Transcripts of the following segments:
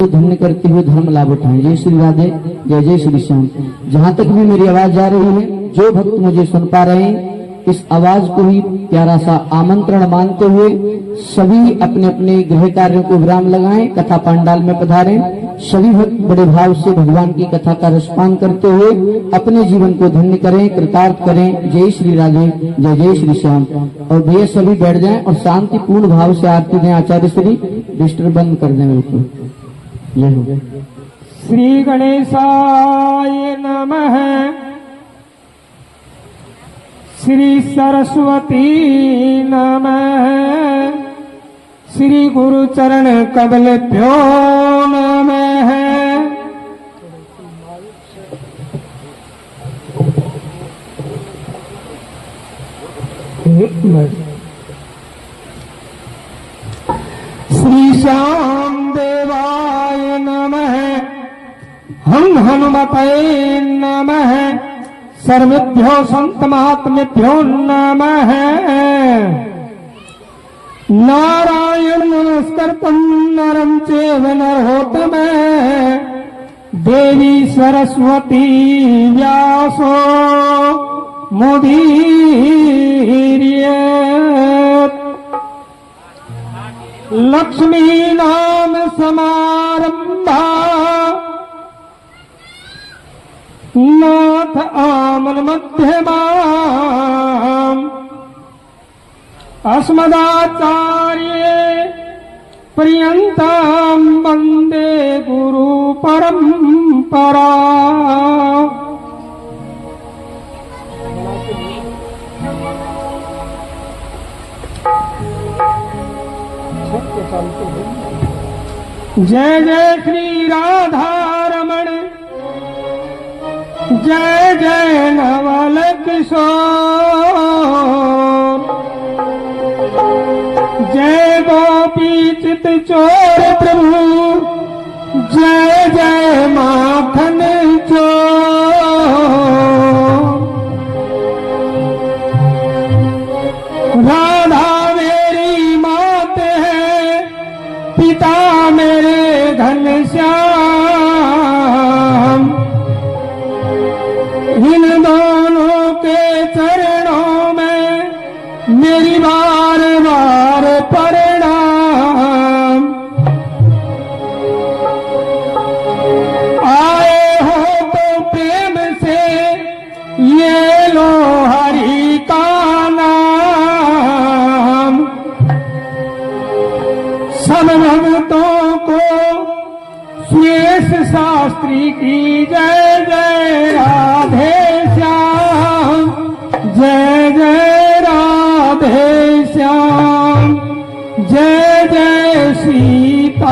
धन्य करते हुए धर्म लाभ उठाएं। जय श्री राधे, जय जय श्री श्याम। जहाँ तक भी मेरी आवाज जा रही है, जो भक्त मुझे सुन पा रहे हैं, इस आवाज को ही प्यारा सा आमंत्रण मानते हुए सभी अपने अपने गृह कार्यों को विराम लगाएं, कथा पंडाल में पधारें। सभी भक्त बड़े भाव से भगवान की कथा का रसपान करते हुए अपने जीवन को धन्य करें, कृतार्थ करें। जय श्री राधे, जय जय श्री श्याम। और भैया सभी बैठ जाएं और शांतिपूर्ण भाव से आरती दें। आचार्य श्री डिस्टर्ब बंद कर दें बिल्कुल। जय हो। श्री गणेशाय नमः। श्री सरस्वती नमः। श्री गुरु चरण कमलेभ्यो नमः। श्री श्याम देवाय नमः। हम हनुमते नमः। सर्वेभ्यो संत महात्मेभ्यो नमः। नारायण नमस्कृतं नरं चैव नरोत्तमः। देवी सरस्वती व्यासो मुदीरयेत्। लक्ष्मी नाम समारंभा नाथ आमन मध्यमा। अस्मदाचार्य पर्यन्तां वन्दे गुरु परंपरा। जय जय श्री राधा रमण। जय जय नवल किशोर। जय गोपी चित चोर प्रभु। जय जय माखन चोर। राधा मेरी मात है, पिता मेरे घनश्याम। इन दोनों के चरणों में मेरी बार बार प्रणाम। आए हो तो प्रेम से ये लो हरि का नाम। सब भक्तों को शेष शास्त्री की जय जय राधे श्याम। जय जय राधे श्याम। जय जय सीताराम।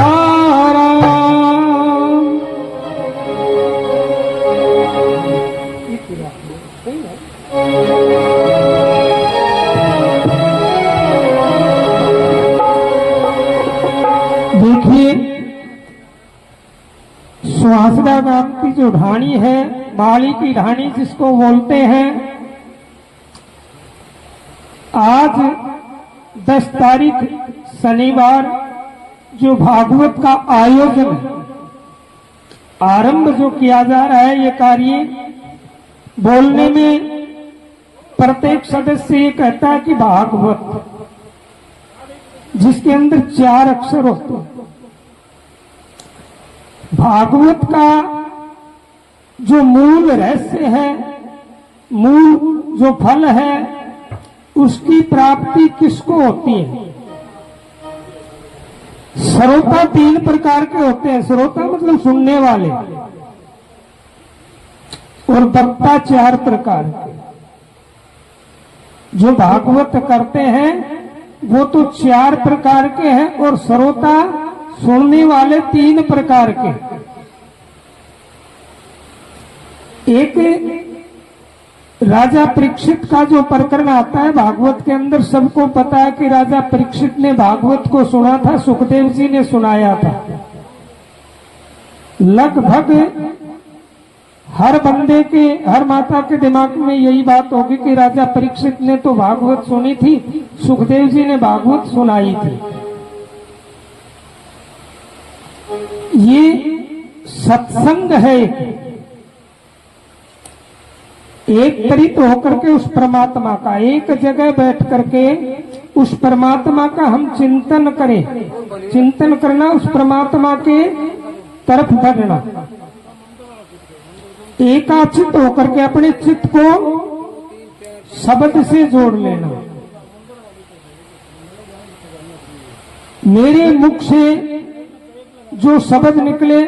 देखिए, सुहासदा नाम की जो ढाणी है, माली की ढाणी जिसको बोलते हैं, आज 10 तारीख शनिवार जो भागवत का आयोजन है, आरंभ जो किया जा रहा है, ये कार्य बोलने में प्रत्येक सदस्य ये कहता है कि भागवत, जिसके अंदर 4 अक्षर होते हैं। भागवत का जो मूल रहस्य है, मूल जो फल है, उसकी प्राप्ति किसको होती है? श्रोता 3 प्रकार के होते हैं। श्रोता मतलब सुनने वाले, और वक्ता 4 प्रकार के। जो भागवत करते हैं वो तो 4 प्रकार के हैं, और श्रोता सुनने वाले 3 प्रकार के। एक राजा परीक्षित का जो प्रकरण आता है भागवत के अंदर, सबको पता है कि राजा परीक्षित ने भागवत को सुना था, सुखदेव जी ने सुनाया था। लगभग हर बंदे के, हर माता के दिमाग में यही बात होगी कि राजा परीक्षित ने तो भागवत सुनी थी, सुखदेव जी ने भागवत सुनाई थी। ये सत्संग है। एक त्वरित होकर के उस परमात्मा का, एक जगह बैठ करके उस परमात्मा का हम चिंतन करें। चिंतन करना, उस परमात्मा के तरफ बढ़ना, एकाचित होकर के अपने चित्त को शब्द से जोड़ लेना। मेरे मुख से जो शब्द निकले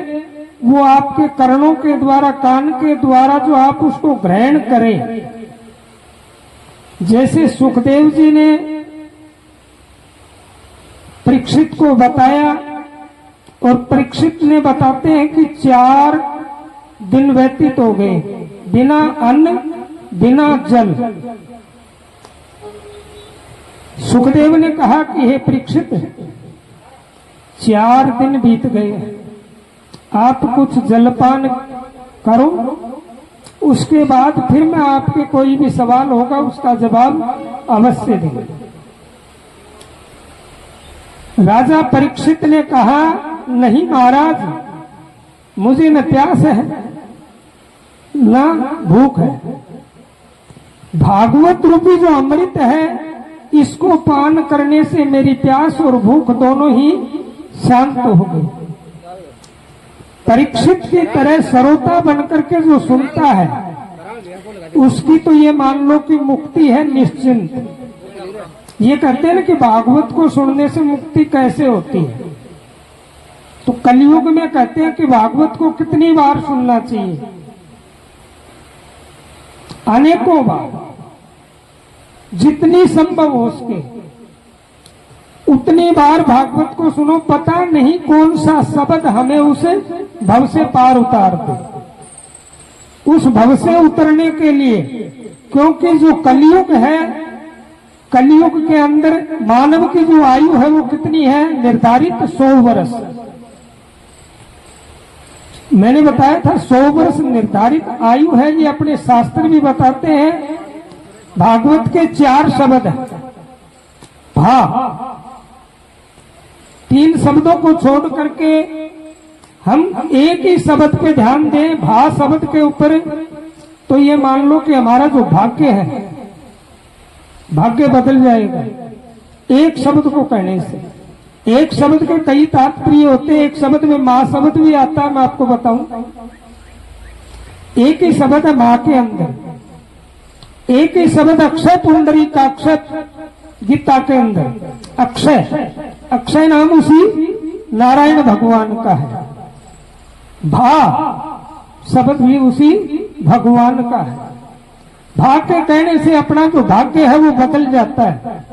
वो आपके कर्णों के द्वारा, कान के द्वारा जो आप उसको ग्रहण करें। जैसे सुखदेव जी ने परीक्षित को बताया, और परीक्षित ने बताते हैं कि 4 दिन व्यतीत हो गए बिना अन्न बिना जल। सुखदेव ने कहा कि हे परीक्षित, 4 दिन बीत गए, आप कुछ जलपान करो, उसके बाद फिर मैं आपके कोई भी सवाल होगा उसका जवाब अवश्य देंगे। राजा परीक्षित ने कहा, नहीं महाराज, मुझे न प्यास है न भूख है। भागवत रूपी जो अमृत है, इसको पान करने से मेरी प्यास और भूख दोनों ही शांत हो गई। परीक्षित की तरह सरोता बनकर के जो सुनता है, उसकी तो ये मान लो कि मुक्ति है निश्चिंत। ये कहते हैं ना कि भागवत को सुनने से मुक्ति कैसे होती है, तो कलयुग में कहते हैं कि भागवत को कितनी बार सुनना चाहिए, अनेकों बार, जितनी संभव हो सके उतनी बार भागवत को सुनो। पता नहीं कौन सा शब्द हमें उस भव से पार उतार दे। उस भव से उतरने के लिए, क्योंकि जो कलयुग है, कलयुग के अंदर मानव की जो आयु है वो कितनी है, निर्धारित 100 वर्ष। मैंने बताया था 100 वर्ष निर्धारित आयु है, ये अपने शास्त्र भी बताते हैं। भागवत के 4 शब्द हैं। भा, 3 शब्दों को छोड़ करके हम एक ही शब्द पे ध्यान दें, भा शब्द के ऊपर, तो ये मान लो कि हमारा जो भाग्य है, भाग्य बदल जाएगा एक शब्द को कहने से। एक शब्द के कई तात्पर्य होते हैं। एक शब्द में माँ शब्द भी आता है, मैं आपको बताऊं। एक ही शब्द है माँ के अंदर। एक ही शब्द अक्षय पुंडरी का, अक्षय गीता के अंदर अक्षय, अक्षय नाम उसी नारायण भगवान का है। भा शब्द भी उसी भगवान का है। भाग के कहने से अपना जो भाग्य है वो बदल जाता है।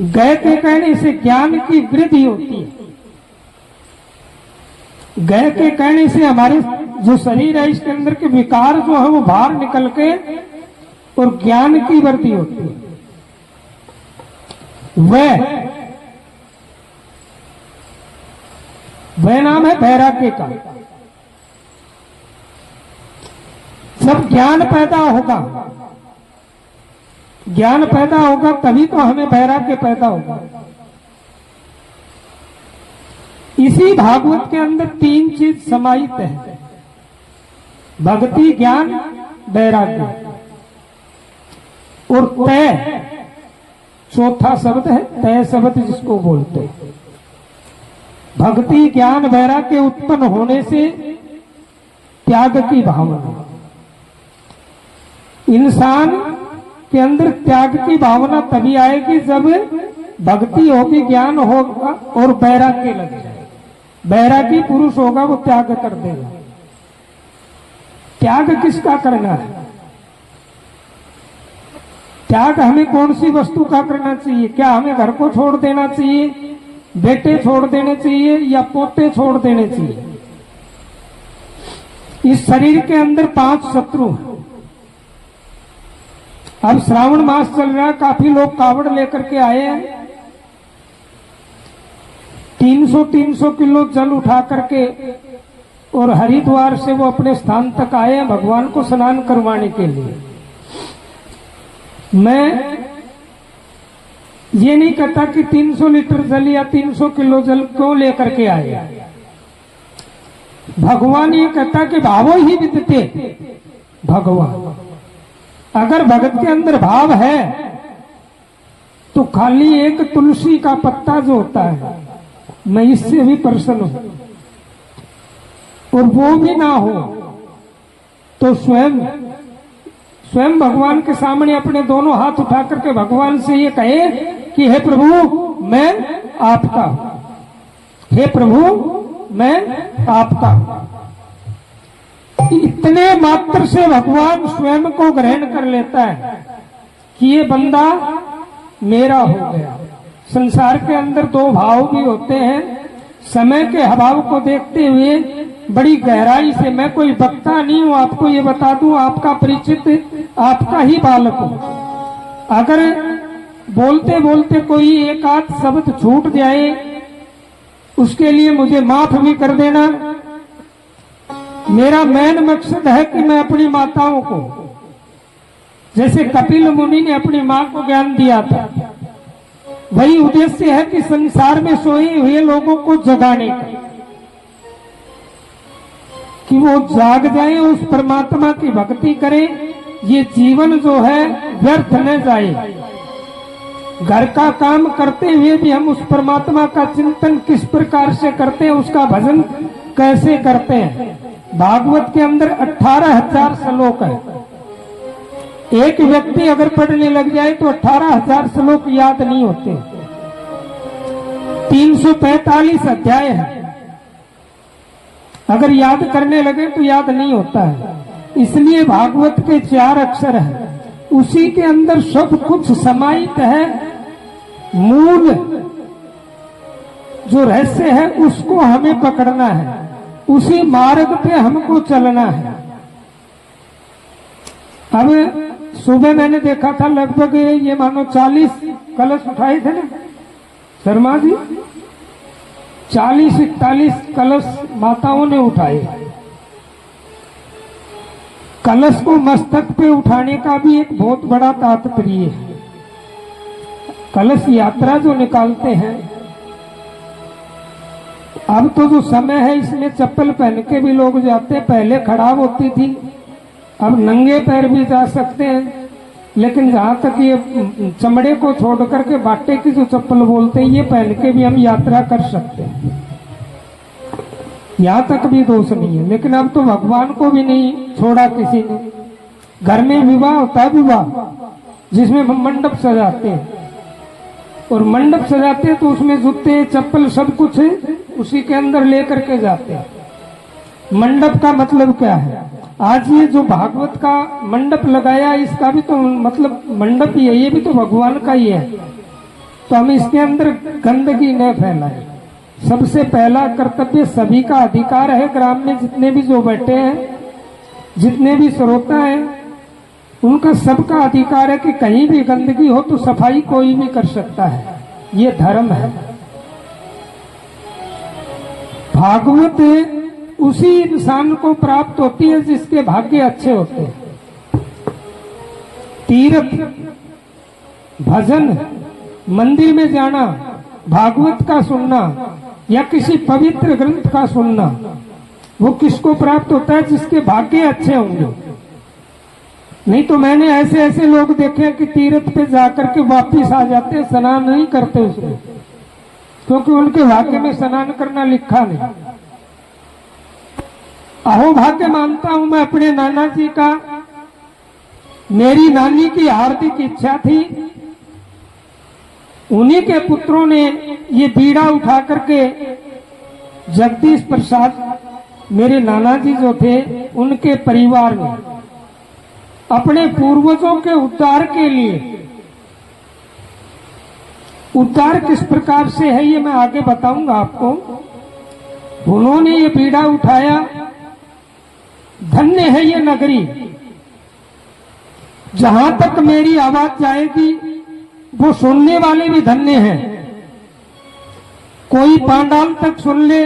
गय के कहने से ज्ञान की वृद्धि होती है। गय के कहने से हमारे जो शरीर है इसके अंदर के विकार जो है वो बाहर निकल के और ज्ञान की वृद्धि होती है। वह नाम है वैराग्य का। जब ज्ञान पैदा होगा, ज्ञान पैदा होगा तभी तो हमें वैराग्य पैदा होगा। इसी भागवत के अंदर 3 चीज समाहित है, भक्ति, ज्ञान, वैराग्य और तय। चौथा शब्द है तय शब्द, जिसको बोलते हैं। भक्ति, ज्ञान, वैराग्य उत्पन्न होने से त्याग की भावना। इंसान के अंदर त्याग की भावना तभी आएगी जब भक्ति होगी, ज्ञान होगा और वैराग्य लग जाए। वैरागी पुरुष होगा वो त्याग कर देगा। त्याग किसका करना है? त्याग हमें कौन सी वस्तु का करना चाहिए? क्या हमें घर को छोड़ देना चाहिए, बेटे छोड़ देने चाहिए या पोते छोड़ देने चाहिए? इस शरीर के अंदर 5 शत्रु हैं। अब श्रावण मास चल रहा है, काफी लोग कावड़ लेकर के आए हैं। 300 किलो जल उठा करके और हरिद्वार से वो अपने स्थान तक आए हैं भगवान को स्नान करवाने के लिए। मैं ये नहीं कहता कि 300 लीटर जल या 300 किलो जल क्यों लेकर के आए, भगवान ये कहता कि भावो ही विद्यते भगवान। अगर भगत के अंदर भाव है तो खाली एक तुलसी का पत्ता जो होता है, मैं इससे भी प्रसन्न हूं, और वो भी ना हो तो स्वयं भगवान के सामने अपने दोनों हाथ उठा करके भगवान से ये कहे कि हे प्रभु मैं आपका हूं, हे प्रभु मैं आपका हूं। इतने मात्र से भगवान स्वयं को ग्रहण कर लेता है कि ये बंदा मेरा हो गया। संसार के अंदर दो भाव भी होते हैं। समय के अभाव को देखते हुए बड़ी गहराई से, मैं कोई वक्ता नहीं हूं, आपको ये बता दूं, आपका परिचित आपका ही बालक हूं। अगर बोलते बोलते कोई एक आध शब्द छूट जाए उसके लिए मुझे माफ भी कर देना। मेरा मेन मकसद है कि मैं अपनी माताओं को, जैसे कपिल मुनि ने अपनी मां को ज्ञान दिया था, वही उद्देश्य है कि संसार में सोए हुए लोगों को जगाने का, कि वो जाग जाए, उस परमात्मा की भक्ति करें। ये जीवन जो है व्यर्थ न जाए। घर का काम करते हुए भी हम उस परमात्मा का चिंतन किस प्रकार से करते हैं, उसका भजन कैसे करते हैं। भागवत के अंदर 18,000 श्लोक है। एक व्यक्ति अगर पढ़ने लग जाए तो 18,000 श्लोक याद नहीं होते। 345 अध्याय है, अगर याद करने लगे तो याद नहीं होता है। इसलिए भागवत के 4 अक्षर हैं, उसी के अंदर सब कुछ समाहित है। मूल जो रहस्य है उसको हमें पकड़ना है, उसी मार्ग पे हमको चलना है। अब सुबह मैंने देखा था लगभग ये मानो 40 कलश उठाए थे ना शर्मा जी, 40-41 कलश माताओं ने उठाए। कलश को मस्तक पे उठाने का भी एक बहुत बड़ा तात्पर्य है। कलश यात्रा जो निकालते हैं, अब तो जो समय है इसमें चप्पल पहन के भी लोग जाते हैं, पहले खराब होती थी, अब नंगे पैर भी जा सकते हैं। लेकिन जहां तक ये चमड़े को छोड़ करके बाटे की जो चप्पल बोलते हैं, ये पहन के भी हम यात्रा कर सकते हैं, यहाँ तक भी दोष नहीं है। लेकिन अब तो भगवान को भी नहीं छोड़ा किसी ने। घर में विवाह होता है, विवाह जिसमें हम मंडप सजाते हैं, और मंडप सजाते हैं तो उसमें जूते चप्पल सब कुछ उसी के अंदर लेकर के जाते हैं। मंडप का मतलब क्या है? आज ये जो भागवत का मंडप लगाया, इसका भी तो मतलब मंडप ही है, ये भी तो भगवान का ही है। तो हम इसके अंदर गंदगी न फैलाएं। सबसे पहला कर्तव्य, सभी का अधिकार है, ग्राम में जितने भी जो बैठे हैं, जितने भी श्रोता हैं, उनका सबका अधिकार है कि कहीं भी गंदगी हो तो सफाई कोई भी कर सकता है, ये धर्म है। भागवत उसी इंसान को प्राप्त होती है जिसके भाग्य अच्छे होते हैं। तीर्थ, भजन, मंदिर में जाना, भागवत का सुनना या किसी पवित्र ग्रंथ का सुनना, वो किसको प्राप्त होता है? जिसके भाग्य अच्छे होंगे। नहीं तो मैंने ऐसे ऐसे लोग देखे कि तीर्थ पे जाकर के वापिस आ जाते, स्नान नहीं करते उसमें, क्योंकि उनके भाग्य में स्नान करना लिखा नहीं। अहो भाग्य मानता हूं मैं अपने नाना जी का। मेरी नानी की हार्दिक इच्छा थी, उन्हीं के पुत्रों ने ये बीड़ा उठा करके जगदीश प्रसाद मेरे नाना जी जो थे, उनके परिवार ने अपने पूर्वजों के उद्धार के लिए, उद्धार किस प्रकार से है ये मैं आगे बताऊंगा आपको। उन्होंने ये बीड़ा उठाया। धन्य है ये नगरी, जहां तक मेरी आवाज जाएगी वो सुनने वाले भी धन्य हैं। कोई पांडाल तक सुन ले,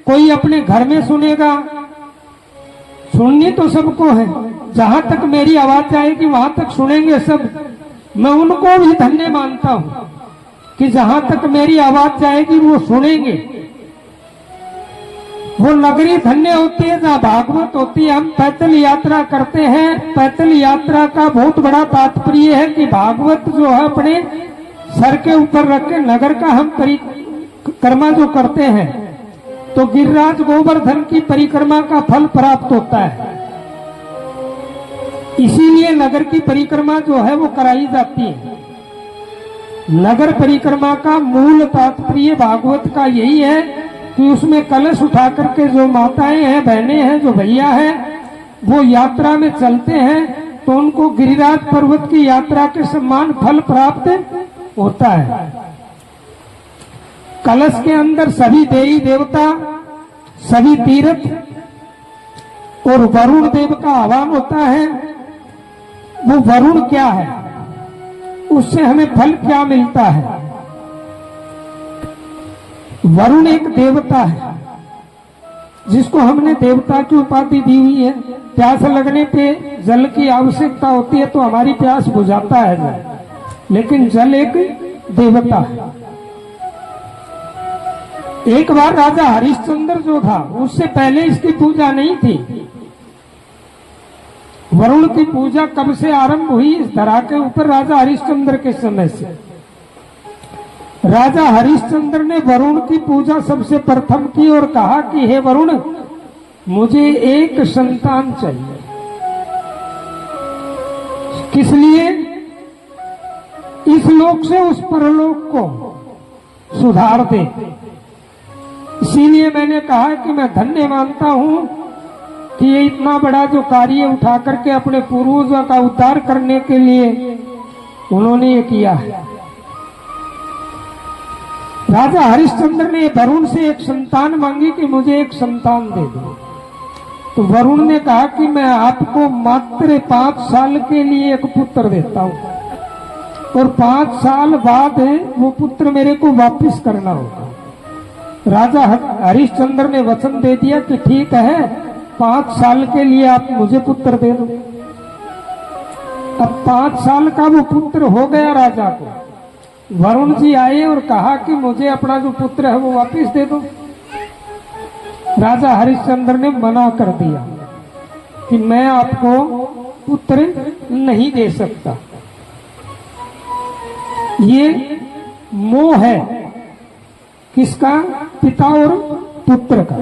कोई अपने घर में सुनेगा, सुननी तो सबको है। जहां तक मेरी आवाज जाएगी वहां तक सुनेंगे सब। मैं उनको भी धन्य मानता हूं कि जहां तक मेरी आवाज जाएगी वो सुनेंगे। वो नगरी धन्य होती है जहाँ भागवत होती है। हम पैदल यात्रा करते हैं। पैदल यात्रा का बहुत बड़ा तात्पर्य है कि भागवत जो है अपने सर के ऊपर रख के नगर का हम परिक्रमा जो करते हैं तो गिरिराज गोवर्धन की परिक्रमा का फल प्राप्त होता है। इसीलिए नगर की परिक्रमा जो है वो कराई जाती है। नगर परिक्रमा का मूल तात्पर्य भागवत का यही है कि उसमें कलश उठा करके जो माताएं हैं, बहनें हैं, जो भैया हैं, वो यात्रा में चलते हैं तो उनको गिरिराज पर्वत की यात्रा के समान फल प्राप्त होता है। कलश के अंदर सभी देवी देवता, सभी तीर्थ और वरुण देव का आह्वान होता है। वो वरुण क्या है, उससे हमें फल क्या मिलता है। वरुण एक देवता है जिसको हमने देवता की उपाधि दी हुई है। प्यास लगने पे जल की आवश्यकता होती है तो हमारी प्यास बुझाता है जल, लेकिन जल एक देवता है। एक बार राजा हरिश्चंद्र जो था उससे पहले इसकी पूजा नहीं थी। वरुण की पूजा कब से आरंभ हुई इस धरा के ऊपर? राजा हरिश्चंद्र के समय से। राजा हरिश्चंद्र ने वरुण की पूजा सबसे प्रथम की और कहा कि हे वरुण, मुझे एक संतान चाहिए। किस लिए? इस लोक से उस परलोक को सुधार दे। इसीलिए मैंने कहा कि मैं धन्य मानता हूं कि ये इतना बड़ा जो कार्य उठा करके अपने पूर्वजों का उद्धार करने के लिए उन्होंने ये किया है। राजा हरिश्चंद्र ने वरुण से एक संतान मांगी कि मुझे एक संतान दे दो। तो वरुण ने कहा कि मैं आपको मात्र 5 साल के लिए एक पुत्र देता हूं और 5 साल बाद वो पुत्र मेरे को वापस करना होगा। राजा हरिश्चंद्र ने वचन दे दिया कि ठीक है, 5 साल के लिए आप मुझे पुत्र दे दो। अब 5 साल का वो पुत्र हो गया राजा को। वरुण जी आए और कहा कि मुझे अपना जो पुत्र है वो वापस दे दो। राजा हरिश्चंद्र ने मना कर दिया कि मैं आपको पुत्र नहीं दे सकता। ये मोह है किसका? पिता और पुत्र का।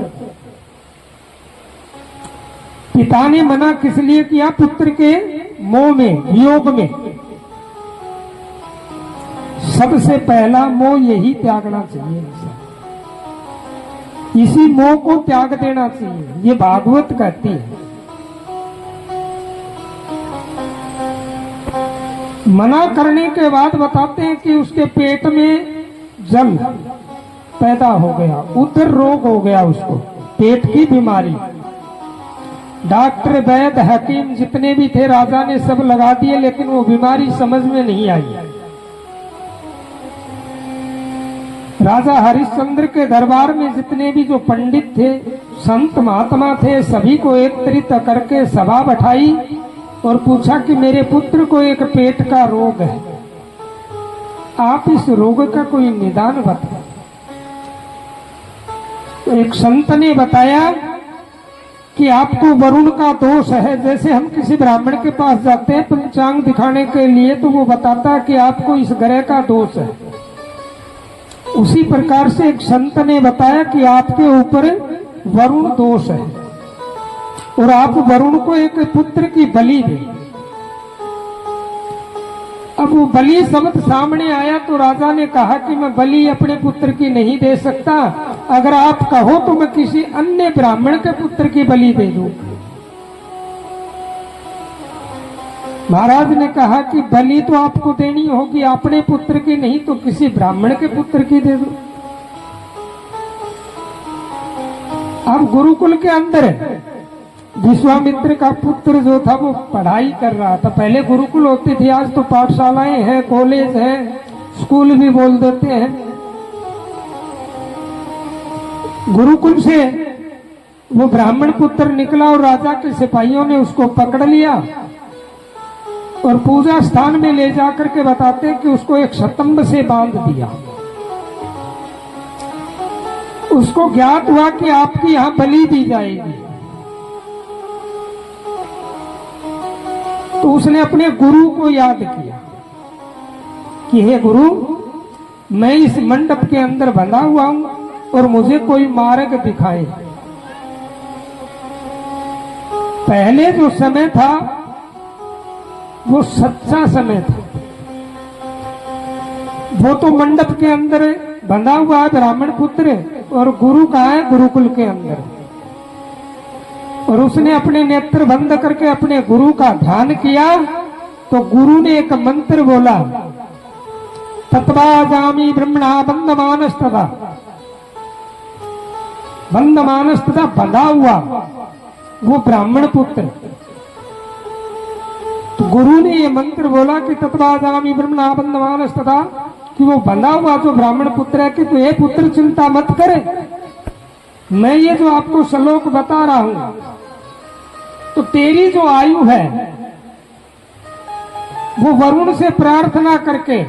पिता ने मना किस लिए किया? पुत्र के मोह में, वियोग में। सबसे पहला मोह यही त्यागना चाहिए इंसान। इसी मोह को त्याग देना चाहिए, ये भागवत कहती है। मना करने के बाद बताते हैं कि उसके पेट में जल पैदा हो गया, उदर रोग हो गया, उसको पेट की बीमारी। डॉक्टर, वैद्य, हकीम जितने भी थे राजा ने सब लगा दिए, लेकिन वो बीमारी समझ में नहीं आई। राजा हरिश्चंद्र के दरबार में जितने भी जो पंडित थे, संत महात्मा थे, सभी को एकत्रित करके सभा बैठाई और पूछा कि मेरे पुत्र को एक पेट का रोग है, आप इस रोग का कोई निदान बताओ। तो एक संत ने बताया कि आपको वरुण का दोष है। जैसे हम किसी ब्राह्मण के पास जाते हैं पंचांग दिखाने के लिए तो वो बताता कि आपको इस ग्रह का दोष है, उसी प्रकार से एक संत ने बताया कि आपके ऊपर वरुण दोष है और आप वरुण को एक पुत्र की बलि दें। अब वो बलि शब्द सामने आया तो राजा ने कहा कि मैं बलि अपने पुत्र की नहीं दे सकता, अगर आप कहो तो मैं किसी अन्य ब्राह्मण के पुत्र की बलि दे दूं। महाराज ने कहा कि बलि तो आपको देनी होगी, अपने पुत्र की नहीं तो किसी ब्राह्मण के पुत्र की दे दो। अब गुरुकुल के अंदर विश्वामित्र का पुत्र जो था वो पढ़ाई कर रहा था। पहले गुरुकुल होती थी, आज तो पाठशालाएं हैं, कॉलेज हैं, स्कूल भी बोल देते हैं। गुरुकुल से वो ब्राह्मण पुत्र निकला और राजा के सिपाहियों ने उसको पकड़ लिया और पूजा स्थान में ले जाकर के बताते हैं कि उसको एक स्तंभ से बांध दिया उसको ज्ञात हुआ कि आपकी यहां बलि दी जाएगी। तो उसने अपने गुरु को याद किया कि हे गुरु, मैं इस मंडप के अंदर बंधा हुआ हूं और मुझे कोई मार्ग दिखाए। पहले जो समय था वो सच्चा समय था। वो तो मंडप के अंदर बंधा हुआ है ब्राह्मण पुत्र, और गुरु कहाँ है? गुरुकुल के अंदर। और उसने अपने नेत्र बंद करके अपने गुरु का ध्यान किया तो गुरु ने एक मंत्र बोला, तत्वा जामी ब्रह्मणा बंधमानस्तदा। बंधमानस्तदा बंधा हुआ वो ब्राह्मण पुत्र। तो गुरु ने ये मंत्र बोला कि तत्वा जामी ब्रह्मणा बंधमानस्तदा, कि वो बंधा हुआ जो ब्राह्मण पुत्र है कि तो ये पुत्र चिंता मत करे, मैं ये जो आपको श्लोक बता रहा हूं, तो तेरी जो आयु है वो वरुण से प्रार्थना करके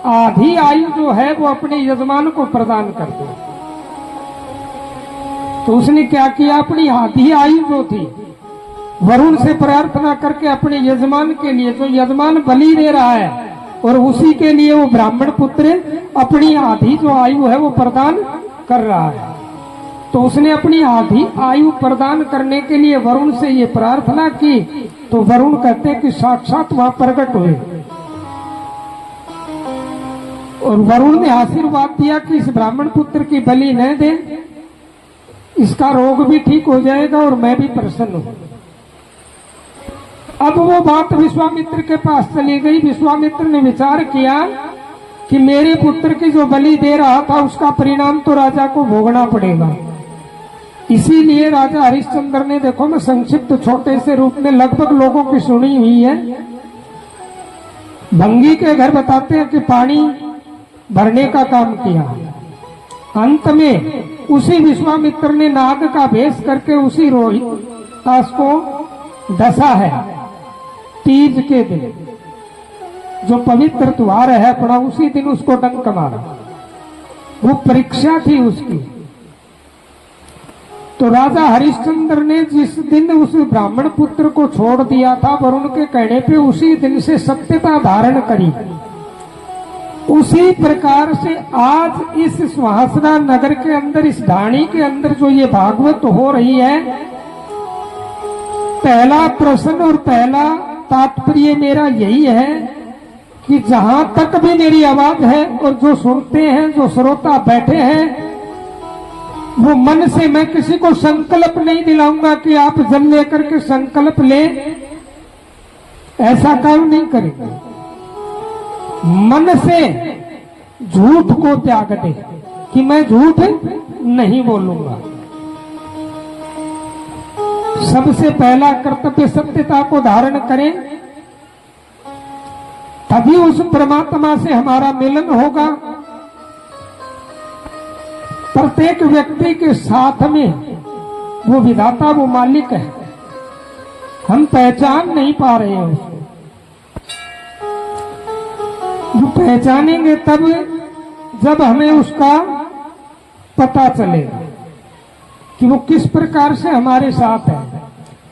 आधी आयु जो है वो अपने यजमान को प्रदान कर दे। तो उसने क्या किया? अपनी आधी आयु जो थी वरुण से प्रार्थना करके अपने यजमान के लिए, जो यजमान बलि दे रहा है, और उसी के लिए वो ब्राह्मण पुत्र अपनी आधी जो आयु है वो प्रदान कर रहा है। तो उसने अपनी आधी आयु प्रदान करने के लिए वरुण से ये प्रार्थना की। तो वरुण कहते हैं कि साक्षात वहां प्रकट हुए और वरुण ने आशीर्वाद दिया कि इस ब्राह्मण पुत्र की बलि न दे, इसका रोग भी ठीक हो जाएगा और मैं भी प्रसन्न हूं। अब वो बात विश्वामित्र के पास चली गई। विश्वामित्र ने विचार किया कि मेरे पुत्र की जो बलि दे रहा था उसका परिणाम तो राजा को भोगना पड़ेगा। इसीलिए राजा हरिश्चंद्र ने, देखो मैं संक्षिप्त छोटे से रूप में लगभग लोगों की सुनी हुई है, भंगी के घर बताते हैं कि पानी भरने का काम किया। अंत में उसी विश्वामित्र ने नाग का भेष करके उसी रोहितास को डसा है। तीज के दिन जो पवित्र त्योहार है अपना, उसी दिन उसको डंक मारा। वो परीक्षा थी उसकी। तो राजा हरिश्चंद्र ने जिस दिन उस ब्राह्मण पुत्र को छोड़ दिया था वरुण के कहने पे, उसी दिन से सत्यता धारण करी। उसी प्रकार से आज इस सुहासना नगर के अंदर, इस ढाणी के अंदर जो ये भागवत हो रही है, पहला प्रश्न और पहला तात्पर्य मेरा यही है कि जहां तक भी मेरी आवाज है और जो सुनते हैं, जो श्रोता बैठे हैं, वो मन से मैं किसी को संकल्प नहीं दिलाऊंगा कि आप जल लेकर के संकल्प ले, ऐसा काम नहीं करेंगे। मन से झूठ को त्याग दे कि मैं झूठ नहीं बोलूंगा। सबसे पहला कर्तव्य सत्यता को धारण करें, तभी उस परमात्मा से हमारा मिलन होगा। प्रत्येक व्यक्ति के साथ में वो विधाता, वो मालिक है, हम पहचान नहीं पा रहे हैं उसको। जो पहचानेंगे तब जब हमें उसका पता चलेगा कि वो किस प्रकार से हमारे साथ है।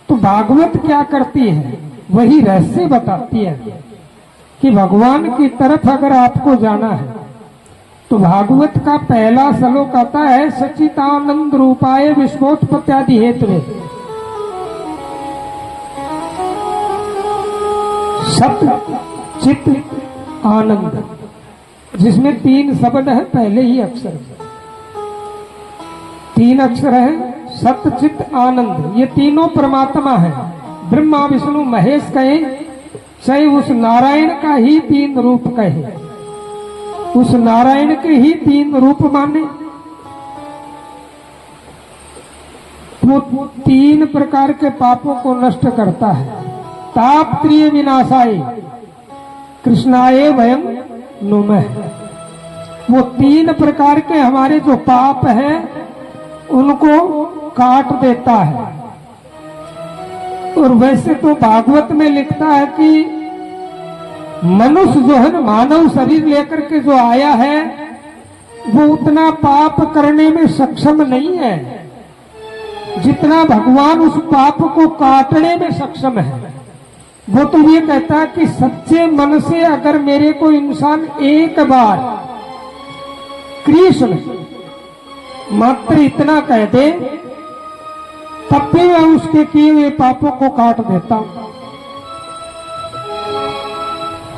तो भागवत क्या करती है? वही रहस्य बताती है कि भगवान की तरफ अगर आपको जाना है तो भागवत का पहला श्लोक आता है, सच्चिदानंद रूपाय विश्वोत्पत्त्यादि हेतवे। सत्य चित आनंद, जिसमें 3 शब्द है, पहले ही अक्षर 3 अक्षर है, सत्य चित आनंद। ये तीनों परमात्मा है। ब्रह्मा विष्णु महेश कहे, चाहे उस नारायण का ही 3 रूप कहे, उस नारायण के ही 3 रूप माने। वो 3 प्रकार के पापों को नष्ट करता है। ताप त्रिय विनाशाय कृष्णाय वयम नुमः। वो 3 प्रकार के हमारे जो पाप हैं उनको काट देता है। और वैसे तो भागवत में लिखता है कि मनुष्य जो है ना, मानव शरीर लेकर के जो आया है वो उतना पाप करने में सक्षम नहीं है जितना भगवान उस पाप को काटने में सक्षम है। वो तो ये कहता है कि सच्चे मन से अगर मेरे को इंसान एक बार कृष्ण मात्र इतना कह दे तब भी मैं उसके किए हुए पापों को काट देता हूं।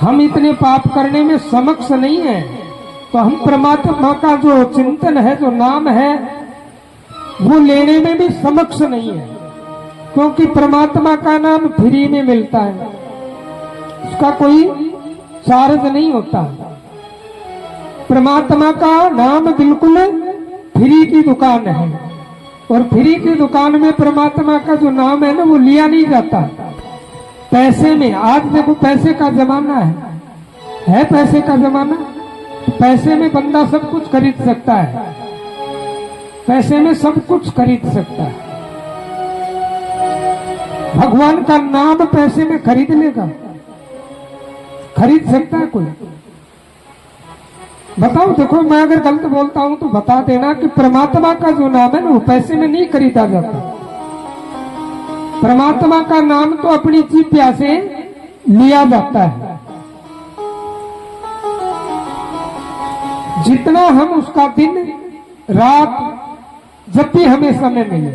हम इतने पाप करने में समक्ष नहीं है, तो हम परमात्मा का जो चिंतन है, जो नाम है, वो लेने में भी समक्ष नहीं है, क्योंकि परमात्मा का नाम फ्री में मिलता है, उसका कोई चार्ज नहीं होता। परमात्मा का नाम बिल्कुल फ्री की दुकान है, और फ्री की दुकान में परमात्मा का जो नाम है ना, वो लिया नहीं जाता पैसे में। आज देखो पैसे का जमाना है पैसे का जमाना। पैसे में बंदा सब कुछ खरीद सकता है, पैसे में सब कुछ खरीद सकता है। भगवान का नाम पैसे में खरीद लेगा? खरीद सकता है कोई? बताओ। देखो, मैं अगर गलत बोलता हूं तो बता देना कि परमात्मा का जो नाम है ना, वो पैसे में नहीं खरीदा जाता। परमात्मा का नाम तो अपनी जीभ्या से लिया जाता है। जितना हम उसका दिन रात जब भी हमें समय मिले,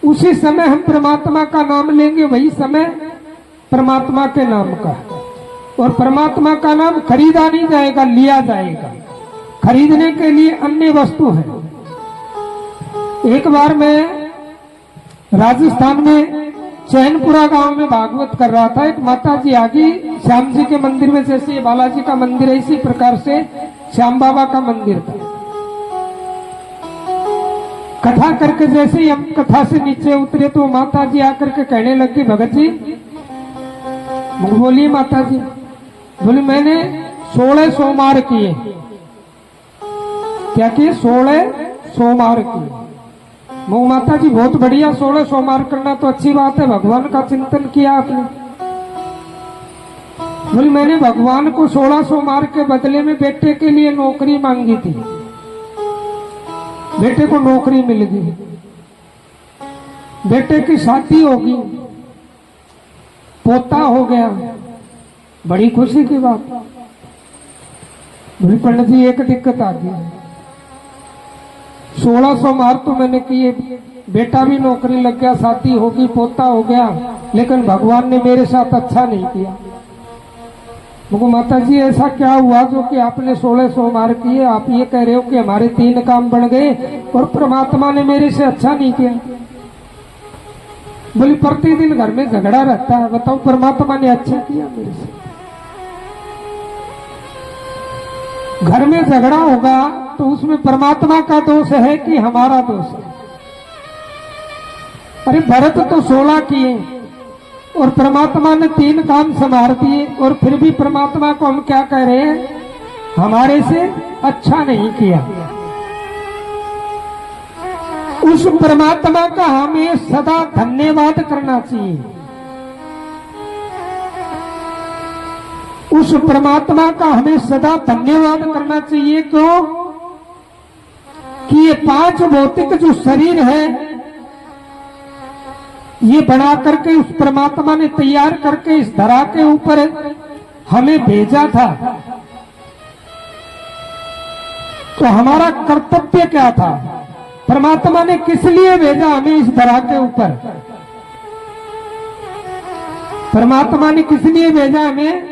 उसी समय हम परमात्मा का नाम लेंगे, वही समय परमात्मा के नाम का। और परमात्मा का नाम खरीदा नहीं जाएगा, लिया जाएगा। खरीदने के लिए अन्य वस्तु है। एक बार मैं राजस्थान में चैनपुरा गांव में भागवत कर रहा था। एक माता जी आ गई श्याम जी के मंदिर में, जैसे ये बालाजी का मंदिर है, इसी प्रकार से श्याम बाबा का मंदिर था। कथा करके जैसे ही हम कथा से नीचे उतरे तो माता जी आकर के कहने लगी, भगत जी। बोली माता जी, बोली मैंने 16 सोमवार किए। क्या किए? 16 सोमवार किए। माता जी बहुत बढ़िया, 16 सोमवार करना तो अच्छी बात है, भगवान का चिंतन किया आपने। बोली मैंने भगवान को 16 सोमवार के बदले में बेटे के लिए नौकरी मांगी थी, बेटे को नौकरी मिल गई, बेटे की शादी होगी, पोता हो गया, बड़ी खुशी की बात। बोली पंडित जी एक दिक्कत आ गई, 16 सोमवार तो मैंने किए, बेटा भी नौकरी लग गया, शादी होगी, पोता हो गया, लेकिन भगवान ने मेरे साथ अच्छा नहीं किया। मुझको माता जी ऐसा क्या हुआ जो कि आपने 16 सोमवार किए, आप ये कह रहे हो कि हमारे 3 काम बन गए और परमात्मा ने मेरे से अच्छा नहीं किया? बोली प्रतिदिन घर में झगड़ा रहता है, बताओ परमात्मा ने अच्छा किया मेरे से? घर में झगड़ा होगा तो उसमें परमात्मा का दोष है कि हमारा दोष है? अरे भरत तो 16 किए और परमात्मा ने 3 काम संभाल दिए, और फिर भी परमात्मा को हम क्या कह रहे हैं? हमारे से अच्छा नहीं किया। उस परमात्मा का हमें सदा धन्यवाद करना चाहिए। उस परमात्मा का हमें सदा धन्यवाद करना चाहिए। क्यों? कि ये 5 भौतिक जो शरीर है, ये बना करके उस परमात्मा ने तैयार करके इस धरा के ऊपर हमें भेजा था। तो हमारा कर्तव्य क्या था? परमात्मा ने किस लिए भेजा हमें इस धरा के ऊपर? परमात्मा ने किस लिए भेजा हमें?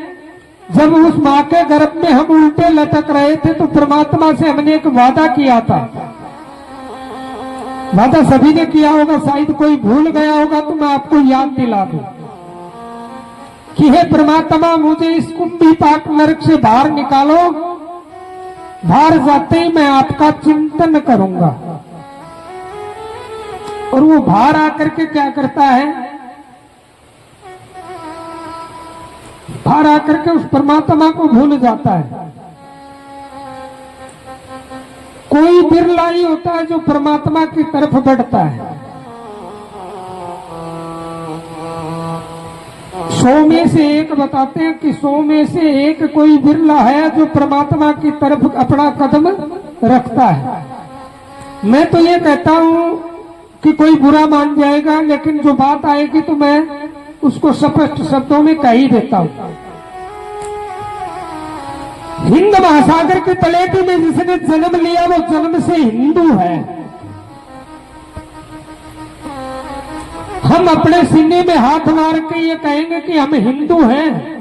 जब उस मां के गर्भ में हम उल्टे लटक रहे थे तो परमात्मा से हमने एक वादा किया था। वादा सभी ने किया होगा, शायद कोई भूल गया होगा तो मैं आपको याद दिला दूं कि हे परमात्मा, मुझे इस कुंभी पाक नरक से बाहर निकालो, बाहर जाते ही मैं आपका चिंतन करूंगा। और वो बाहर आकर के क्या करता है? बाहर आकर के उस परमात्मा को भूल जाता है। कोई बिरला ही होता है जो परमात्मा की तरफ बढ़ता है। 100 में से एक बताते हैं कि 100 में से एक कोई बिरला है जो परमात्मा की तरफ अपना कदम रखता है। मैं तो ये कहता हूं कि कोई बुरा मान जाएगा, लेकिन जो बात आएगी तो मैं उसको स्पष्ट शब्दों में कह ही देता हूं। हिंद महासागर की तलेटी में जिसने जन्म लिया वो जन्म से हिंदू है। हम अपने सीने में हाथ मार के ये कहेंगे कि हम हिंदू हैं।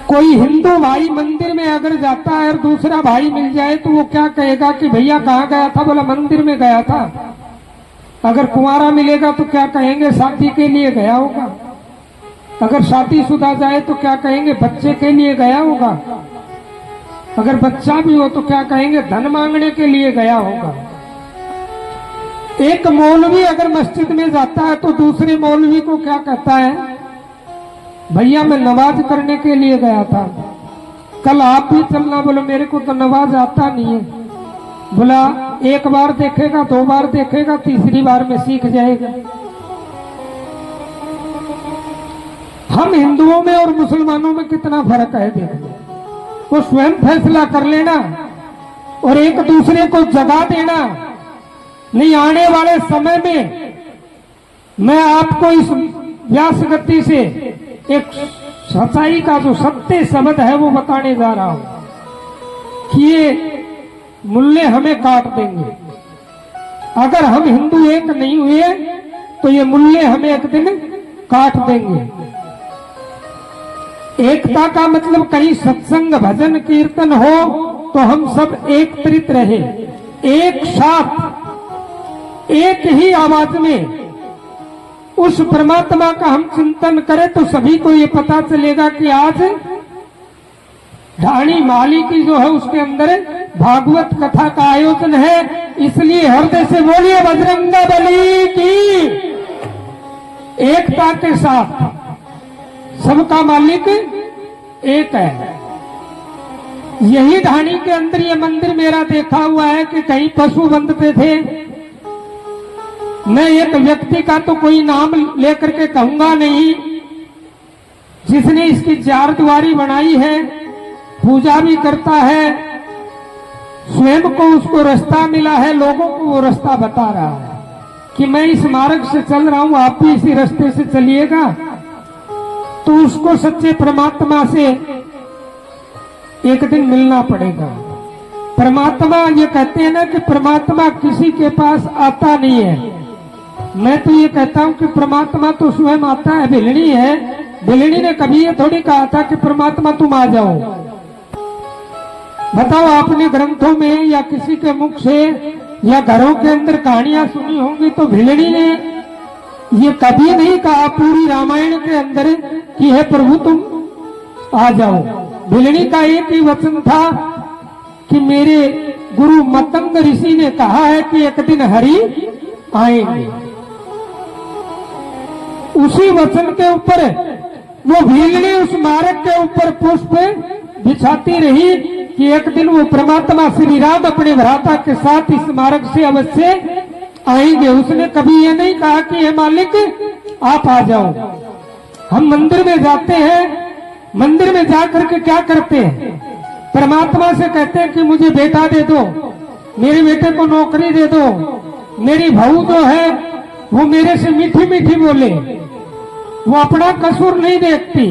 कोई हिंदू भाई मंदिर में अगर जाता है और दूसरा भाई मिल जाए तो वो क्या कहेगा कि भैया कहाँ गया था? बोला मंदिर में गया था। अगर कुंवारा मिलेगा तो क्या कहेंगे? शादी के लिए गया होगा। अगर शादीशुदा जाए तो क्या कहेंगे? बच्चे के लिए गया होगा। अगर बच्चा भी हो तो क्या कहेंगे? धन मांगने के लिए गया होगा। एक मौलवी अगर मस्जिद में जाता है तो दूसरे मौलवी को क्या कहता है? भैया मैं नमाज करने के लिए गया था, कल आप भी चलना। बोलो मेरे को तो नमाज आता नहीं है। बोला एक बार देखेगा, 2 बार देखेगा, तीसरी बार में सीख जाएगा। हम हिंदुओं में और मुसलमानों में कितना फर्क है देखो। वो स्वयं फैसला कर लेना और एक दूसरे को जगा देना। नहीं, आने वाले समय में मैं आपको इस व्यास गति से एक सच्चाई का जो सत्य शब्द है वो बताने जा रहा हूं कि ये मुल्ले हमें काट देंगे। अगर हम हिंदू एक नहीं हुए तो ये मुल्ले हमें एक दिन काट देंगे। एकता का मतलब कहीं सत्संग भजन कीर्तन हो तो हम सब एकत्रित रहे, एक साथ एक ही आवाज में उस परमात्मा का हम चिंतन करें तो सभी को ये पता चलेगा कि आज ढाणी माली की जो है उसके अंदर भागवत कथा का आयोजन है। इसलिए हृदय से बोलिए बजरंग बली की। एकता के साथ सबका मालिक एक है। यही ढाणी के अंदर ये मंदिर मेरा देखा हुआ है कि कहीं पशु बंधते थे। मैं एक व्यक्ति का तो कोई नाम लेकर के कहूंगा नहीं, जिसने इसकी चारदीवारी बनाई है, पूजा भी करता है, स्वयं को उसको रास्ता मिला है, लोगों को वो रास्ता बता रहा है कि मैं इस मार्ग से चल रहा हूं, आप भी इसी रास्ते से चलिएगा। तो उसको सच्चे परमात्मा से एक दिन मिलना पड़ेगा। परमात्मा, ये कहते हैं ना कि परमात्मा किसी के पास आता नहीं है। मैं तो ये कहता हूं कि परमात्मा तो स्वयं आता है। भिलनी है, भिलनी ने कभी ये थोड़ी कहा था कि परमात्मा तुम आ जाओ। बताओ, आपने ग्रंथों में या किसी के मुख से या घरों के अंदर कहानियां सुनी होंगी तो भिलनी ने ये कभी नहीं कहा पूरी रामायण के अंदर कि हे प्रभु तुम आ जाओ। भिलनी का एक ही वचन था कि मेरे गुरु मतंग ऋषि ने कहा है कि एक दिन हरि आएंगे। उसी वचन के ऊपर वो भीलनी उस मार्ग के ऊपर पुष्प बिछाती रही कि एक दिन वो परमात्मा श्री राम अपने भ्राता के साथ इस मार्ग से अवश्य आएंगे। उसने कभी ये नहीं कहा कि हे मालिक आप आ जाओ। हम मंदिर में जाते हैं, मंदिर में जाकर के क्या करते हैं? परमात्मा से कहते हैं कि मुझे बेटा दे दो, मेरे बेटे को नौकरी दे दो, मेरी बहू जो है वो मेरे से मीठी मीठी बोले। वो अपना कसूर नहीं देखती।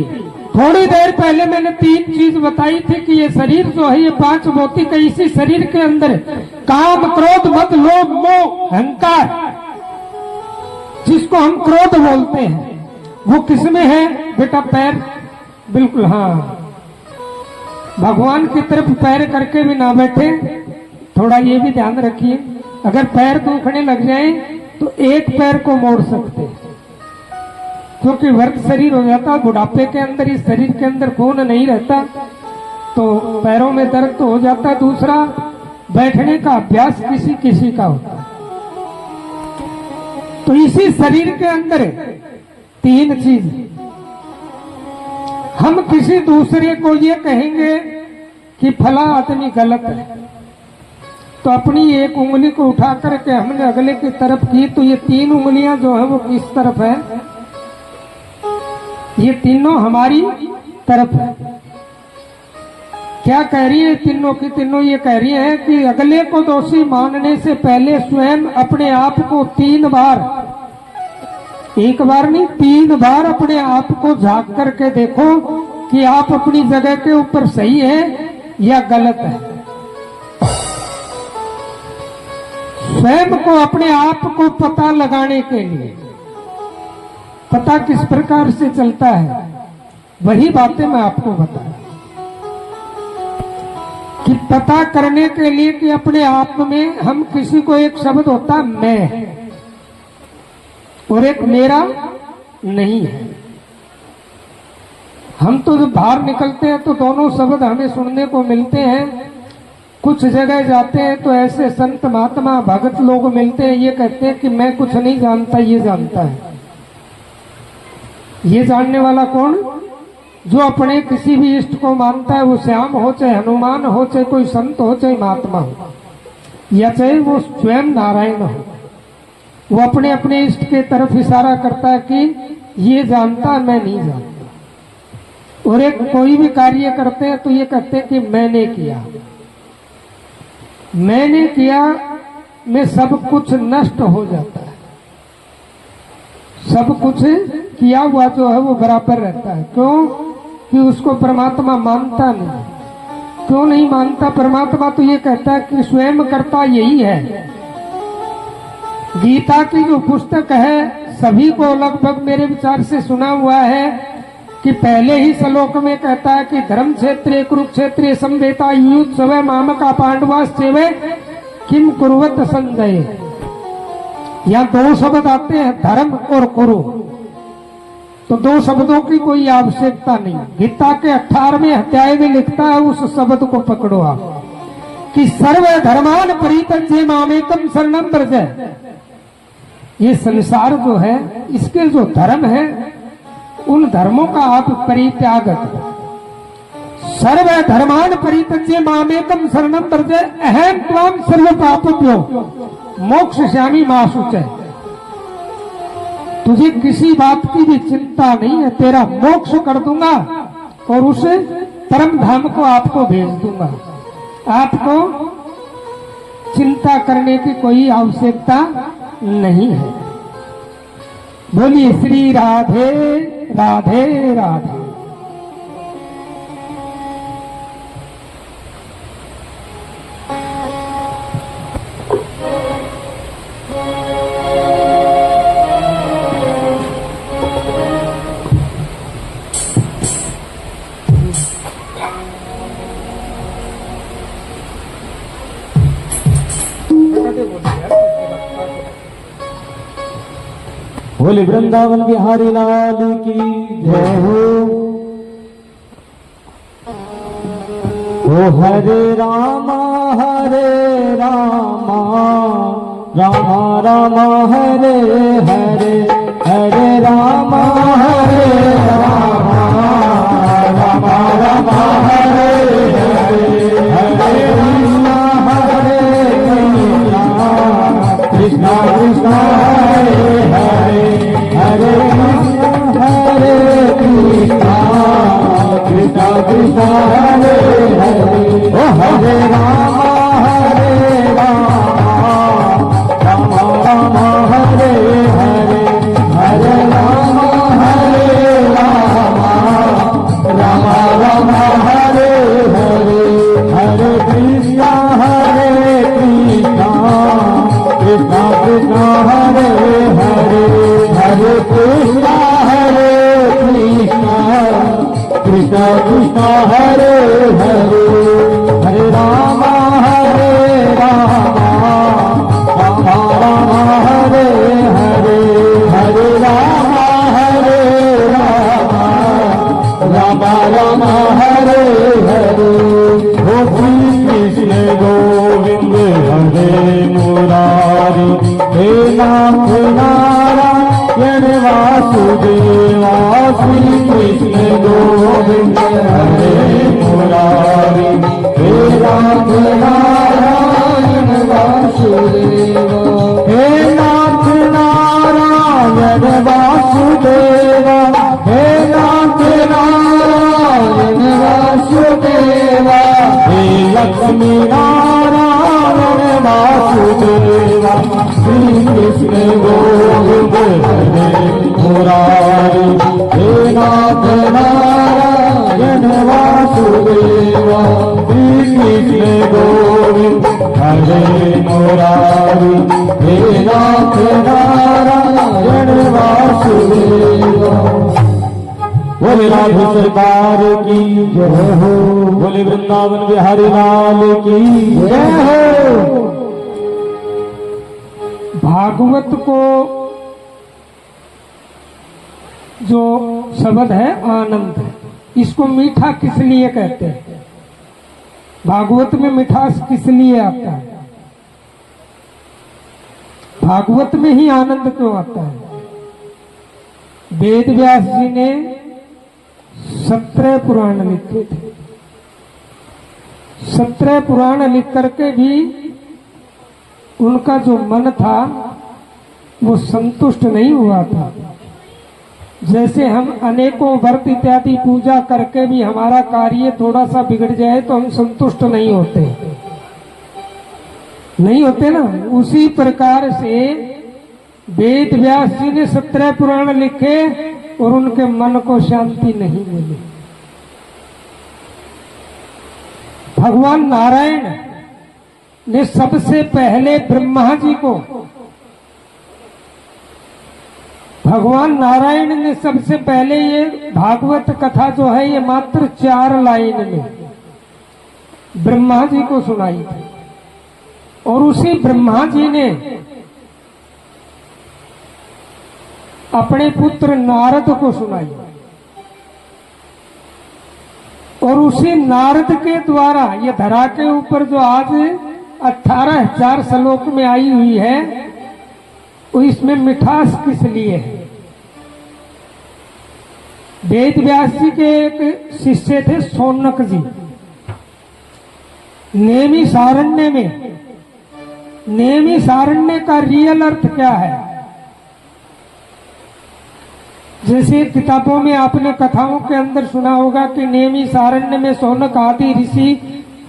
थोड़ी देर पहले मैंने 3 चीज बताई थी कि ये शरीर जो है ये 5 भौतिक है। इसी शरीर के अंदर काम, क्रोध, मद, लोभ, मोह, अहंकार, जिसको हम क्रोध बोलते हैं, वो किसमें है बेटा? पैर। बिल्कुल हाँ, भगवान की तरफ पैर करके भी ना बैठे। थोड़ा ये भी ध्यान रखिए, अगर पैर दुखने लग जाए तो एक पैर को मोड़ सकते हैं, क्योंकि वर्ग शरीर हो जाता। बुढ़ापे के अंदर इस शरीर के अंदर खून नहीं रहता तो पैरों में दर्द तो हो जाता है। दूसरा, बैठने का अभ्यास किसी किसी का होता है। तो इसी शरीर के अंदर 3 चीज। हम किसी दूसरे को ये कहेंगे कि फला आदमी गलत है तो अपनी एक उंगली को उठा करके हमने अगले की तरफ की तो ये 3 उंगलियां जो है वो किस तरफ है? ये तीनों हमारी तरफ है। क्या कह रही है तीनों की तीनों? ये कह रही है कि अगले को दोषी मानने से पहले स्वयं अपने आप को 3 बार, एक बार नहीं 3 बार अपने आप को झांक करके देखो कि आप अपनी जगह के ऊपर सही है या गलत है। स्वयं को अपने आप को पता लगाने के लिए, पता किस प्रकार से चलता है, वही बातें मैं आपको बताऊं कि पता करने के लिए कि अपने आप में हम किसी को, एक शब्द होता मैं और एक मेरा नहीं है। हम तो जब बाहर निकलते हैं तो दोनों शब्द हमें सुनने को मिलते हैं। कुछ जगह जाते हैं तो ऐसे संत महात्मा भगत लोग मिलते हैं, ये कहते हैं कि मैं कुछ नहीं जानता, ये जानता है। ये जानने वाला कौन? जो अपने किसी भी इष्ट को मानता है, वो श्याम हो, चाहे हनुमान हो, चाहे कोई संत हो, चाहे महात्मा हो, या चाहे वो स्वयं नारायण हो। वो अपने अपने इष्ट के तरफ इशारा करता है कि ये जानता, मैं नहीं जानता। और एक कोई भी कार्य करते हैं तो ये कहते हैं कि मैंने किया, मैंने किया में सब कुछ नष्ट हो जाता है। सब कुछ किया हुआ जो है वो बराबर रहता है। क्यों? कि उसको परमात्मा मानता नहीं। क्यों नहीं मानता परमात्मा? तो ये कहता है कि स्वयं करता यही है। गीता की जो पुस्तक है, सभी को लगभग मेरे विचार से सुना हुआ है कि पहले ही श्लोक में कहता है कि धर्म क्षेत्रे कुरुक्षेत्रे संवेता युयुत्सव मामका पांडवाश्चैव किम कुर्वत संजय। यहाँ 2 शब्द आते हैं, धर्म और कुरु। तो 2 शब्दों की कोई आवश्यकता नहीं। गीता के 18वें अध्याय में लिखता है, उस शब्द को पकड़ो आप, कि सर्व धर्मान परित्यज्य मामेकम शरणं व्रज। ये संसार जो है, इसके जो धर्म है, उन धर्मों का आप परित्याग करो। सर्व धर्मान परित्यज्य मामेकम शरणं व्रज अहम त्वां सर्व पापेभ्यो मोक्षयिष्यामि मा शुचः। तुझे किसी बात की भी चिंता नहीं है, तेरा मोक्ष कर दूंगा और उस परम धाम को आपको भेज दूंगा। आपको चिंता करने की कोई आवश्यकता नहीं है। बोलिए श्री राधे राधे राधे। बोले वृंदावन बिहारी लाल की जय हो। ओ हरे रामा रामा रामा हरे हरे, हरे रामा रामा रामा रामा हरे हरे, हरे कृष्णा कृष्णा हरे हरे, हरे कृष्णा कृष्णा कृष्णा हरे हरे। ओ हरे रामा रामा रामा हरे हरे, हरे रामा रामा रामा हरे हरे, हरे कृष्णा कृष्णा कृष्णा हरे हरे, हरे कृष्णा कृष्णा कृष्णा हरे हरे, हरे रामा रामा रामा हरे हरे, हरे रामा रामा रामा हरे हरे। ओ श्री कृष्ण गोविंद हरे मुरारी, हे नाथ नारायण वासुदेवा, श्री कृष्ण गोविंद हरे मुरारी, हे नाथ नारायण वासुदेवा, हे नाथ नारायण वासुदेवा, हे नाथ स्वामी नारायण वासुदेवा श्री कृष्ण गोविंद हरे मुरारी हे नाथ नारायण वासुदेवा श्री कृष्ण गोविंद हरे मुरारी हे नाथ नारायण वासुदेवा। बोले राधे सरकार की जय हो, बोले वृंदावन बिहारी लाल की जय हो। भागवत को जो शब्द है आनंद, इसको मीठा किस लिए कहते हैं? भागवत में मिठास किस लिए आता है? भागवत में ही आनंद क्यों आता है? वेद व्यास जी ने 17 पुराण लिखे थे। 17 पुराण लिख करके भी उनका जो मन था वो संतुष्ट नहीं हुआ था। जैसे हम अनेकों व्रत इत्यादि पूजा करके भी हमारा कार्य थोड़ा सा बिगड़ जाए तो हम संतुष्ट नहीं होते ना। उसी प्रकार से वेद व्यास जी ने 17 पुराण लिखे और उनके मन को शांति नहीं मिली। भगवान नारायण ने सबसे पहले ब्रह्मा जी को, भगवान नारायण ने सबसे पहले ये भागवत कथा जो है ये मात्र 4 लाइन में ब्रह्मा जी को सुनाई थी। और उसी ब्रह्मा जी ने अपने पुत्र नारद को सुनाई और उसी नारद के द्वारा ये धरा के ऊपर जो आज 18,000 श्लोक में आई हुई है वो इसमें मिठास किस लिए है? वेद व्यास जी के एक शिष्य थे शौनक जी। नेमी सारण्य में, नेमी सारण्य का रियल अर्थ क्या है? जैसे किताबों में आपने कथाओं के अंदर सुना होगा कि नेमी सारण्य में शौनक आदि ऋषि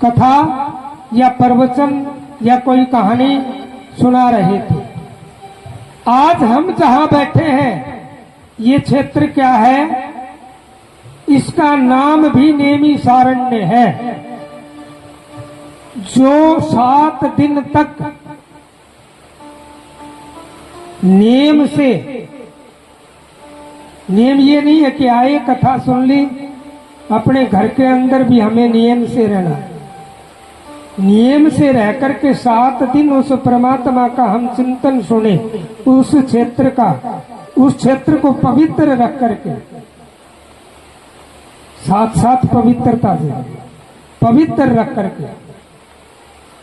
कथा या प्रवचन या कोई कहानी सुना रहे थे। आज हम जहां बैठे हैं ये क्षेत्र क्या है? इसका नाम भी नेमी सारण्य है। जो 7 दिन तक नेम से, नियम ये नहीं है कि आए कथा सुन ली, अपने घर के अंदर भी हमें नियम से रहना। नियम से रह करके 7 दिन उस परमात्मा का हम चिंतन सुने, उस क्षेत्र का, उस क्षेत्र को पवित्र रख करके, साथ पवित्रता से पवित्र रख करके,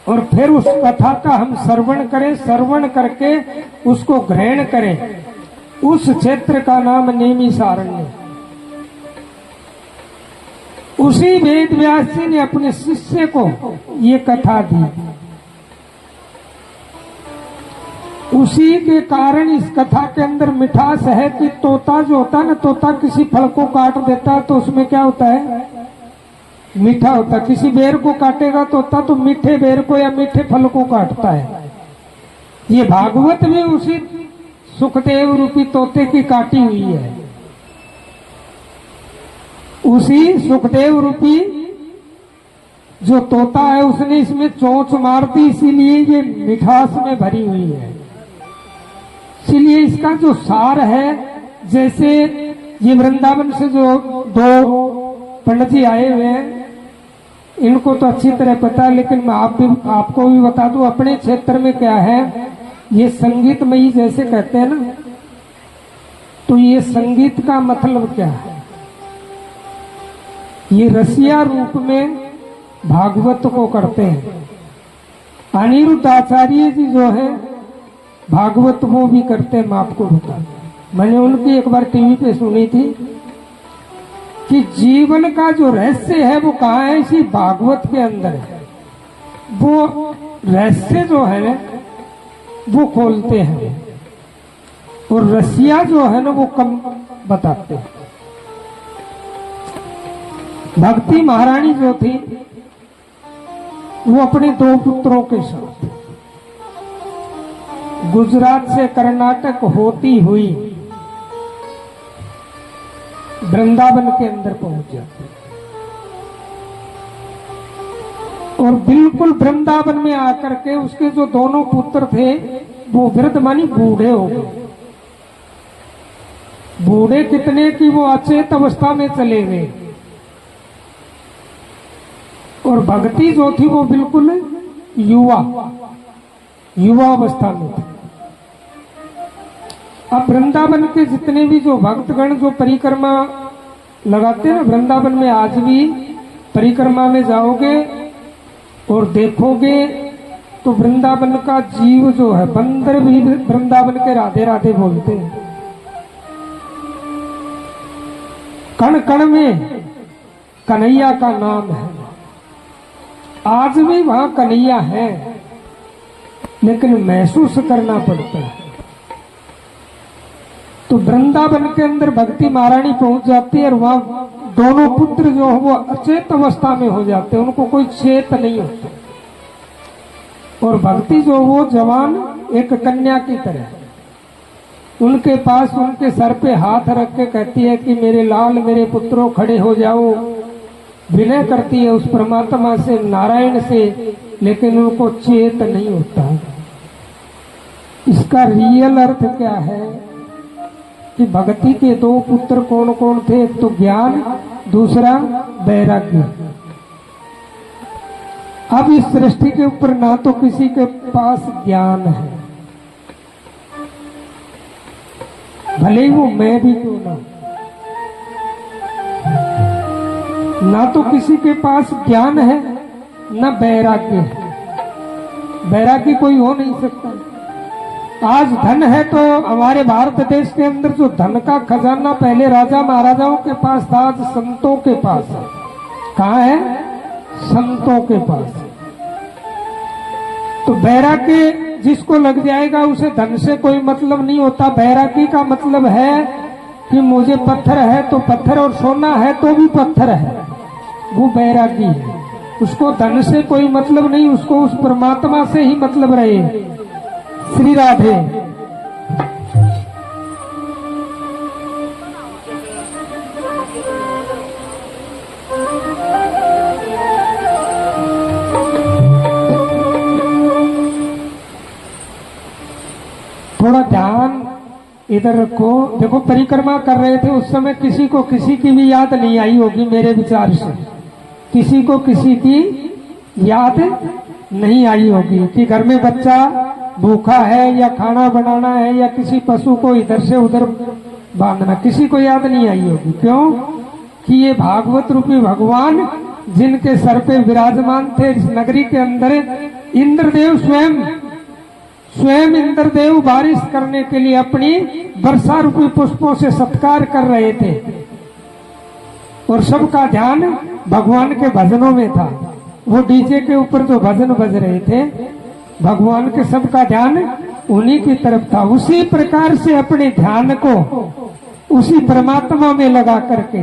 और फिर उस कथा का हम श्रवण करें, श्रवण करके उसको ग्रहण करें। उस क्षेत्र का नाम नेमी सारण्य। उसी वेद व्यास जी ने अपने शिष्य को ये कथा दी। उसी के कारण इस कथा के अंदर मिठास है कि तोता जो होता है ना, तोता किसी फल को काट देता है तो उसमें क्या होता है? मीठा होता है। किसी बेर को काटेगा तोता तो मीठे बेर को या मीठे फल को काटता है। ये भागवत भी उसी सुखदेव रूपी तोते की काटी हुई है। उसी सुखदेव रूपी जो तोता है उसने इसमें चोंच मार दी, इसीलिए ये मिठास में भरी हुई है। इसीलिए इसका जो सार है, जैसे ये वृंदावन से जो 2 पंडित जी आए हुए हैं, इनको तो अच्छी तरह पता है, लेकिन मैं आपको भी बता दूं अपने क्षेत्र में क्या है। ये संगीतमयी जैसे कहते हैं ना, तो ये संगीत का मतलब क्या है? ये रसिया रूप में भागवत को करते हैं। अनिरुद्ध आचार्य जी जो है भागवत वो भी करते हैं। मैं आपको बता, मैंने उनकी एक बार टीवी पे सुनी थी कि जीवन का जो रहस्य है वो कहाँ है? इसी भागवत के अंदर है। वो रहस्य जो है वो खोलते हैं और रसिया जो है ना वो कम बताते हैं। भक्ति महारानी जो थी वो अपने 2 पुत्रों के साथ गुजरात से कर्नाटक होती हुई वृंदावन के अंदर पहुंच जाती और बिल्कुल वृंदावन में आकर के उसके जो दोनों पुत्र थे वो वृद्ध मानी बूढ़े हो गए। बूढ़े कितने कि वो अचेत अवस्था में चले गए और भक्ति जो थी वो बिल्कुल युवा अवस्था में थी। अब वृंदावन के जितने भी जो भक्तगण जो परिक्रमा लगाते हैं वृंदावन में, आज भी परिक्रमा में जाओगे और देखोगे तो वृंदावन का जीव जो है, बंदर भी वृंदावन के राधे राधे बोलते हैं। कण कण में कन्हैया का नाम है। आज भी वहां कन्हैया है, लेकिन महसूस करना पड़ता है। तो वृंदावन के अंदर भक्ति महारानी पहुंच जाती है और वहां दोनों पुत्र जो है वो अचेत अवस्था में हो जाते हैं, उनको कोई चेत नहीं होता। और भक्ति जो वो जवान एक कन्या की तरह उनके पास उनके सर पे हाथ रख के कहती है कि मेरे लाल मेरे पुत्रों खड़े हो जाओ। विनय करती है उस परमात्मा से, नारायण से, लेकिन उनको चेत नहीं होता। इसका रियल अर्थ क्या है कि भक्ति के 2 पुत्र कौन कौन थे? एक तो ज्ञान, दूसरा वैराग्य। अब इस सृष्टि के ऊपर ना तो किसी के पास ज्ञान है, भले ही वो मैं भी क्यों ना तो किसी के पास ज्ञान है न वैराग्य है। वैराग्य कोई हो नहीं सकता। आज धन है तो हमारे भारत देश के अंदर जो धन का खजाना पहले राजा महाराजाओं के पास था, आज संतों के पास है। कहाँ है? संतों के पास। तो वैराग्य जिसको लग जाएगा उसे धन से कोई मतलब नहीं होता। वैराग्य का मतलब है कि मुझे पत्थर है तो पत्थर और सोना है तो भी पत्थर है, वो वैरागी है। उसको धन से कोई मतलब नहीं, उसको उस परमात्मा से ही मतलब रहे। श्री राधे। थोड़ा ध्यान इधर रखो। देखो परिक्रमा कर रहे थे उस समय किसी को किसी की भी याद नहीं आई होगी, मेरे विचार से किसी को किसी की याद नहीं आई होगी कि घर में बच्चा भूखा है या खाना बनाना है या किसी पशु को इधर से उधर बांधना, किसी को याद नहीं आई होगी। क्यों? कि ये भागवत रूपी भगवान जिनके सर पे विराजमान थे इस नगरी के अंदर, इंद्रदेव स्वयं इंद्रदेव बारिश करने के लिए अपनी वर्षा रूपी पुष्पों से सत्कार कर रहे थे और सबका ध्यान भगवान के भजनों में था। वो डीजे के ऊपर जो भजन बज रहे थे, भगवान के सबका ध्यान उन्हीं की तरफ था। उसी प्रकार से अपने ध्यान को उसी परमात्मा में लगा करके,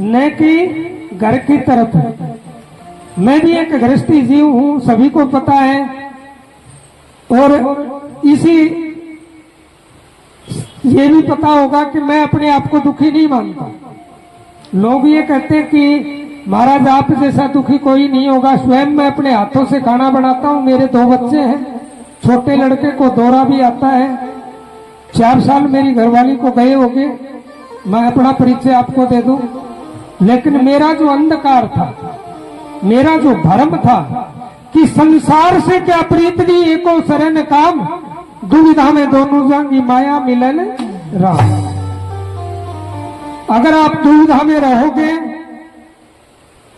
न कि घर की तरफ। मैं भी एक गृहस्थी जीव हूं, सभी को पता है। और इसी ये भी पता होगा कि मैं अपने आप को दुखी नहीं मानता। लोग ये कहते हैं कि महाराज आप जैसा दुखी कोई नहीं होगा। स्वयं मैं अपने हाथों से खाना बनाता हूँ। मेरे 2 बच्चे हैं, छोटे लड़के को दौरा भी आता है। 4 साल मेरी घरवाली को गए होंगे। मैं अपना परिचय आपको दे दूं। लेकिन मेरा जो अंधकार था, मेरा जो भ्रम था कि संसार से क्या प्रीत दी एको शरण काम, दुविधा में दोनों जांगी माया मिलन राम। अगर आप दुविधा में रहोगे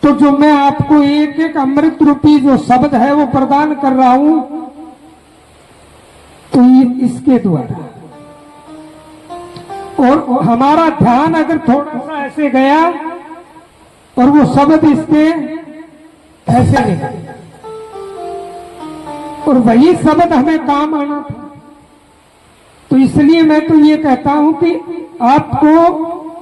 तो जो मैं आपको एक एक अमृत रूपी जो शब्द है वो प्रदान कर रहा हूं, तो ये इसके द्वारा। और हमारा ध्यान अगर थोड़ा सा ऐसे गया और वो शब्द इसके ऐसे निकले और वही शब्द हमें काम आना था। तो इसलिए मैं तो ये कहता हूं कि आपको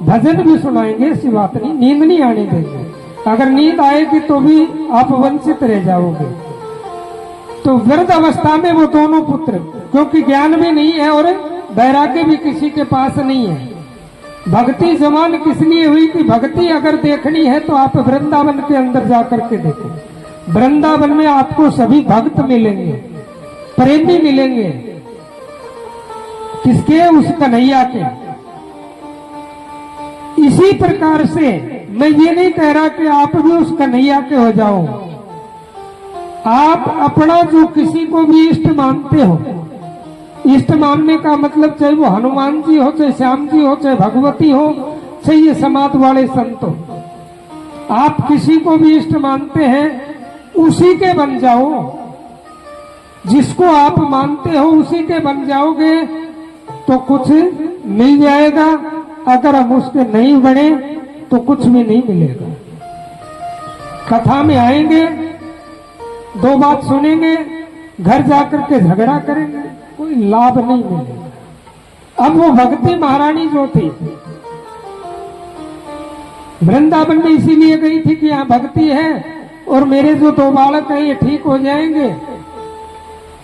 भजन भी सुनाएंगे, ऐसी बात नहीं, नींद नहीं आने देंगे। अगर नींद आएगी तो भी आप वंचित रह जाओगे। तो वृद्ध अवस्था में वो दोनों पुत्र, क्योंकि ज्ञान भी नहीं है और वैराग्य भी किसी के पास नहीं है। भक्ति जवान किस लिए हुई कि भक्ति अगर देखनी है तो आप वृंदावन के अंदर जाकर के देखो। वृंदावन में आपको सभी भक्त मिलेंगे, प्रेमी मिलेंगे। किसके? उस कन्हैया के। इसी प्रकार से मैं ये नहीं कह रहा कि आप भी उस कन्हैया के हो जाओ। आप अपना जो किसी को भी इष्ट मानते हो, इष्ट मानने का मतलब चाहे वो हनुमान जी हो, चाहे श्याम जी हो, चाहे भगवती हो, चाहे ये समाज वाले संत हो, आप किसी को भी इष्ट मानते हैं उसी के बन जाओ। जिसको आप मानते हो उसी के बन जाओगे तो कुछ मिल जाएगा। अगर हम उसके नहीं बने तो कुछ भी नहीं मिलेगा। कथा में आएंगे, दो बात सुनेंगे, घर जाकर के झगड़ा करेंगे, कोई लाभ नहीं मिलेगा। अब वो भक्ति महारानी जो थी वृंदावन में इसीलिए गई थी कि यहाँ भक्ति है और मेरे जो दो बालक हैं ये ठीक हो जाएंगे।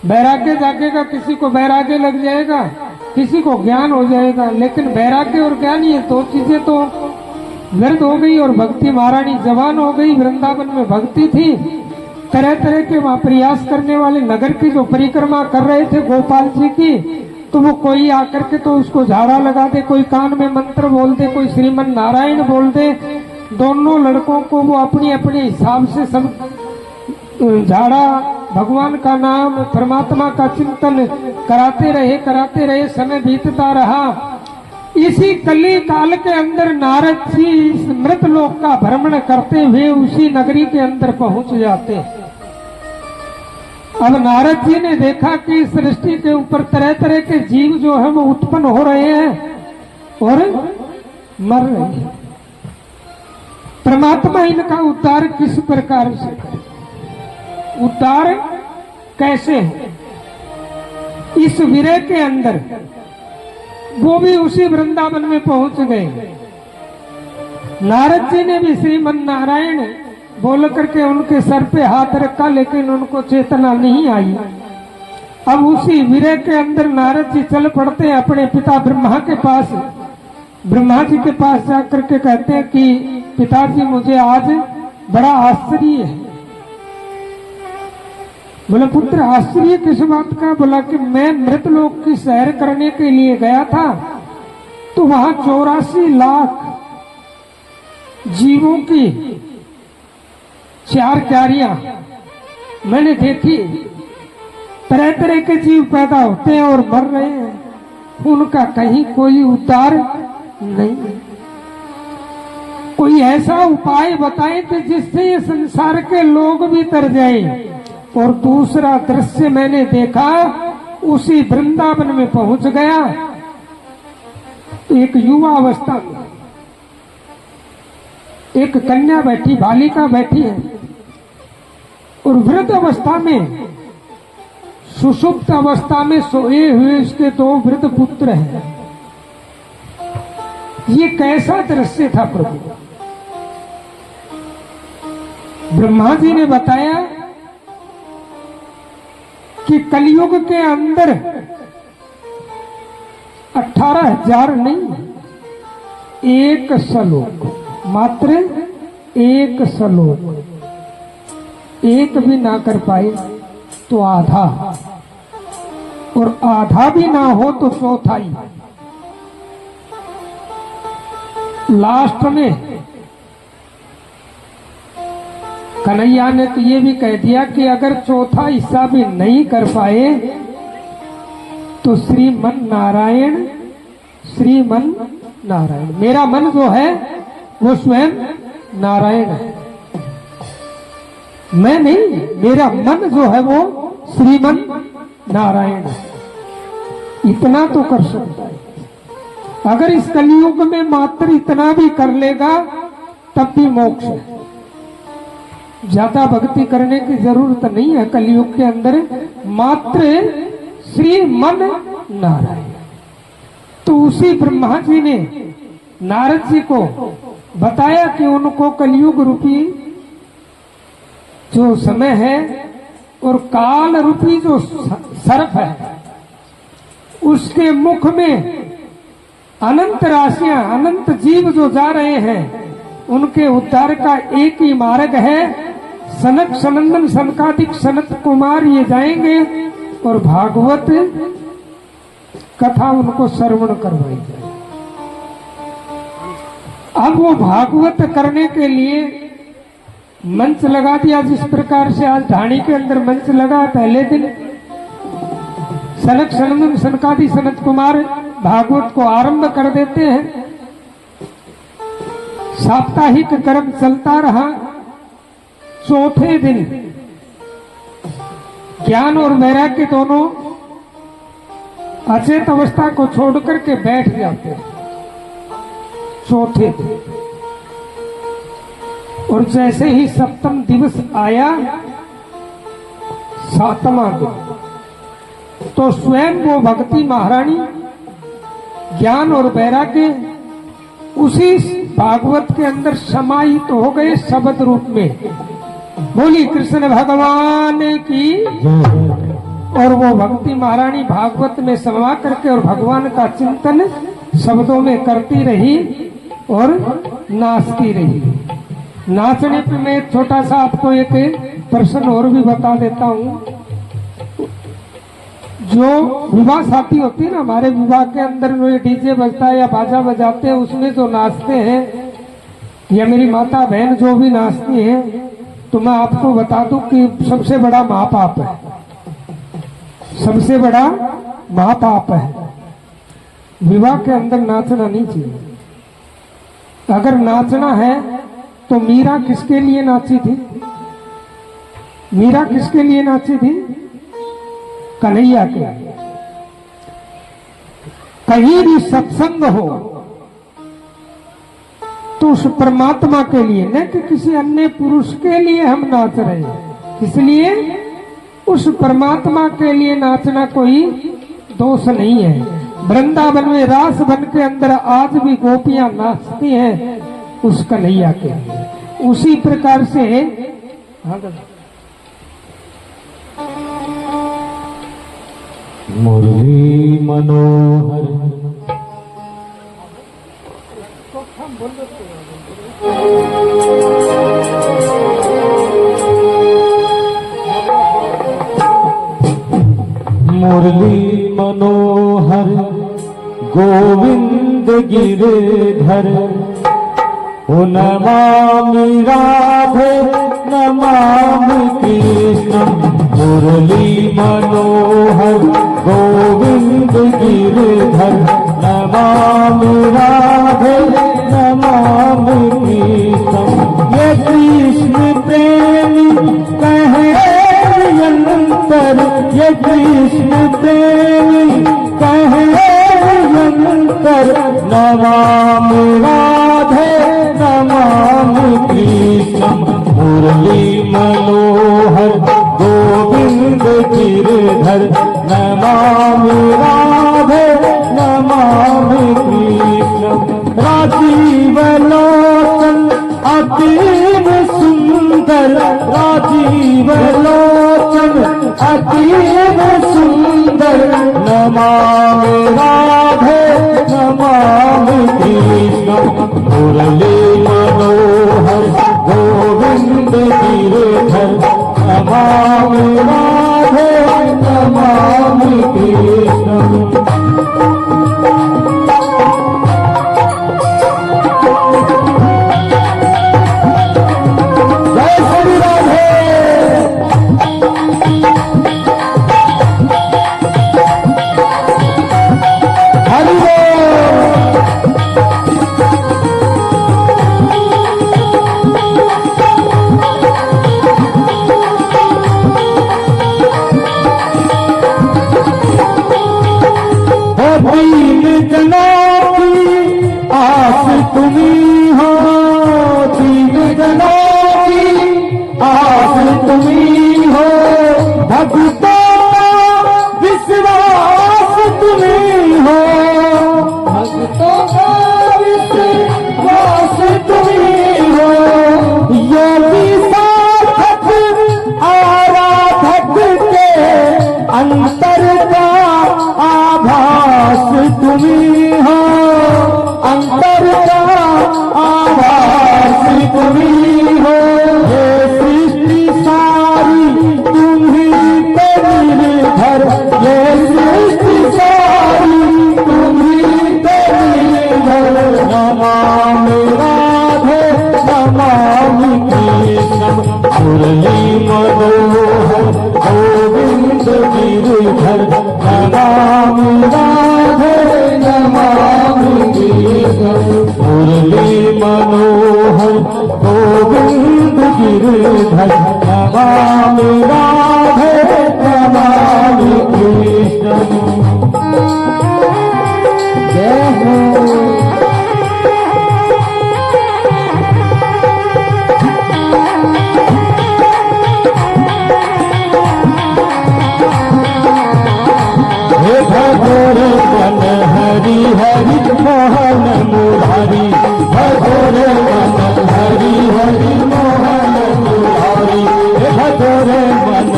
वैराग्य जागेगा, किसी को वैराग्य लग जाएगा, किसी को ज्ञान हो जाएगा। लेकिन वैराग्य और ज्ञान ये दो चीजें तो व्यर्थ हो गई और भक्ति महारानी जवान हो गई। वृंदावन में भक्ति थी, तरह तरह के वहां प्रयास करने वाले नगर की जो परिक्रमा कर रहे थे गोपाल जी की, तो वो कोई आकर के तो उसको झाड़ा लगा दे, कोई कान में मंत्र बोल दे, कोई श्रीमन नारायण बोल दे। दोनों लड़कों को वो अपनी अपने हिसाब से सब झाड़ा, भगवान का नाम, परमात्मा का चिंतन कराते रहे। समय बीतता रहा। इसी कली काल के अंदर नारद जी इस मृत लोक का भ्रमण करते हुए उसी नगरी के अंदर पहुंच जाते। अब नारद जी ने देखा कि इस सृष्टि के ऊपर तरह तरह के जीव जो है वो उत्पन्न हो रहे हैं और मर रहे हैं। परमात्मा इनका उद्धार किस प्रकार से करे, उद्धार कैसे है? इस विरह के अंदर वो भी उसी वृंदावन में पहुंच गए। नारद जी ने भी श्रीमन नारायण बोल करके उनके सर पे हाथ रखा, लेकिन उनको चेतना नहीं आई। अब उसी विरह के अंदर नारद जी चल पड़ते अपने पिता ब्रह्मा के पास। ब्रह्मा जी के पास जाकर के कहते हैं कि पिताजी मुझे आज बड़ा आश्चर्य है। बोला पुत्र आश्चर्य किस बात का? बोला कि मैं मृतलोक की सैर करने के लिए गया था तो वहां 84 लाख जीवों की 4 क्यारियां मैंने देखी। तरह तरह के जीव पैदा होते हैं और मर रहे हैं, उनका कहीं कोई उद्धार नहीं। कोई ऐसा उपाय बताएं कि जिससे ये संसार के लोग भी तर जाएं। और दूसरा दृश्य मैंने देखा, उसी वृंदावन में पहुंच गया। एक युवा अवस्था में एक कन्या बैठी, बालिका बैठी है और वृद्ध अवस्था में, सुषुप्त अवस्था में सोए हुए उसके 2 वृद्ध पुत्र हैं। ये कैसा दृश्य था प्रभु? ब्रह्मा जी ने बताया कि कलयुग के अंदर 18,000 नहीं, 1 श्लोक, मात्र 1 श्लोक, एक भी ना कर पाए तो आधा, और आधा भी ना हो तो चौथाई। लास्ट में कन्हैया ने तो ये भी कह दिया कि अगर चौथा हिस्सा भी नहीं कर पाए तो श्रीमन नारायण, श्रीमन नारायण, मेरा मन जो है वो स्वयं नारायण है। मैं नहीं, मेरा मन जो है वो श्रीमन नारायण है। इतना तो कर सकता है। अगर इस कलयुग में मात्र इतना भी कर लेगा तब भी मोक्ष है। ज्यादा भक्ति करने की जरूरत नहीं है कलयुग के अंदर, मात्र श्रीमन नारायण। तो उसी ब्रह्मा जी ने नारद जी को बताया कि उनको कलयुग रूपी जो समय है और काल रूपी जो सर्प है उसके मुख में अनंत राशियां, अनंत जीव जो जा रहे हैं, उनके उद्धार का एक ही मार्ग है। सनक सनंदन सनकादिक सनत कुमार ये जाएंगे और भागवत कथा उनको श्रवण करवाई जाए। अब वो भागवत करने के लिए मंच लगा दिया, जिस प्रकार से आज ढाणी के अंदर मंच लगा। पहले दिन सनक सनंदन सनकादि सनत कुमार भागवत को आरंभ कर देते हैं। साप्ताहिक क्रम चलता रहा। चौथे दिन ज्ञान और वैराग्य दोनों अचेत अवस्था को छोड़कर के बैठ जाते हैं चौथे दिन। और जैसे ही सप्तम दिवस आया, सातवां दिन, तो स्वयं वो भक्ति महारानी ज्ञान और वैराग्य उसी भागवत के अंदर समाहित तो हो गए शब्द रूप में। बोली कृष्ण भगवान की। और वो भक्ति महारानी भागवत में समा करके और भगवान का चिंतन शब्दों में करती रही और नाचती रही। नाचने पे मैं छोटा सा आपको एक प्रश्न और भी बता देता हूँ। जो विवाह शादी होती है ना, हमारे विवाह के अंदर जो डीजे बजता है या बाजा बजाते हैं, उसमें जो नाचते हैं या मेरी माता बहन जो भी नाचती हैं, तो मैं आपको बता दूं कि सबसे बड़ा महापाप है। सबसे बड़ा महापाप है। विवाह के अंदर नाचना नहीं चाहिए। अगर नाचना है तो मीरा किसके लिए नाची थी? मीरा किसके लिए नाची थी? कन्हैया के। कहीं भी सत्संग हो तो उस परमात्मा के लिए, न कि किसी अन्य पुरुष के लिए हम नाच रहे हैं। इसलिए उस परमात्मा के लिए नाचना कोई दोष नहीं है। वृंदावन में रास वन के अंदर आज भी गोपियां नाचती हैं उस कन्हैया के लिए। उसी प्रकार से मुरली मनोहर मुरली मनोहर गोविंद गिरधर ओ नमामि राधे नमामि कृष्ण। मुरली मनोहर गोविंद गिरधर नमामि राधे नमामि कृष्ण। ये कृष्ण प्रेमी कहे निरंतर, ये कृष्ण प्रेमी कहे निरंतर नमामि राधे नमामि कृष्ण। मुरली मनोहर गोविंद गिरधर नमामि राधे नमामि कृष्ण। राजीव लोचन अतीव सुंदर, राजीव लोचन अतीव सुंदर नमामि राधे नमामि कृष्ण। मुरली मनोहर गोविंद गिरधर नमामि राधे नमामि कृष्ण। आराधक तुम्ही हो, अंतर का आवाज तुम्ही हो, ये सृष्टि सारी तुम्ही पे निर्भर, ये सृष्टि सारी तुम्ही पे निर्भर। नमामि राधे नमामि कृष्णं, मुरली मनोहर गोविंद गिरिधर। नमामि राधे नमामि कृष्णं, मुरली मनोहर गोविंद गिरिधर। नमामि राधे नमामि कृष्णं। जय हो। भगोर मन हरि हरि मोहन मुरारी, भगोर मन हरि हरि मोहन मुरारी, भगोर मन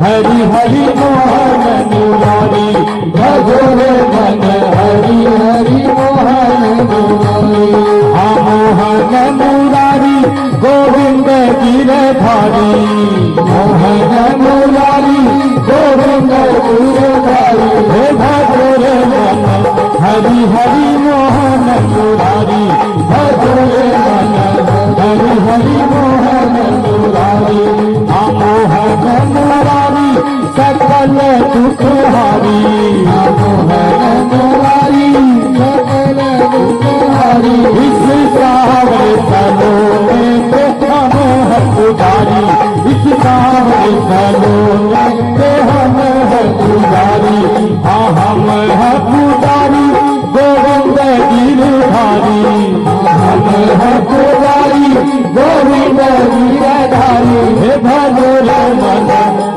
हरि हरि मोहन मुरारी, भगोर मन हरि हरि मोहन मुरारी। मोहन मुरारी गोविंद गिरधारी, मोहन मुरारी गोविंद गिरधारी। भगोर मन हरि हरि मोहन मुरारी, भगोर मन हरि हरि मोहन मुरारी। मोहन मुरारी सकल दुख हारी, मोहन मुरारी सकल दुख हारी। इस सावरे सलोने पे हम है पुजारी, इस सावरे सलोने पे हम है पुजारी। हाँ हम है पुजारी गोविंद गिरधारी, हम है पुजारी गोविंद गिरधारी। हे भगोर मन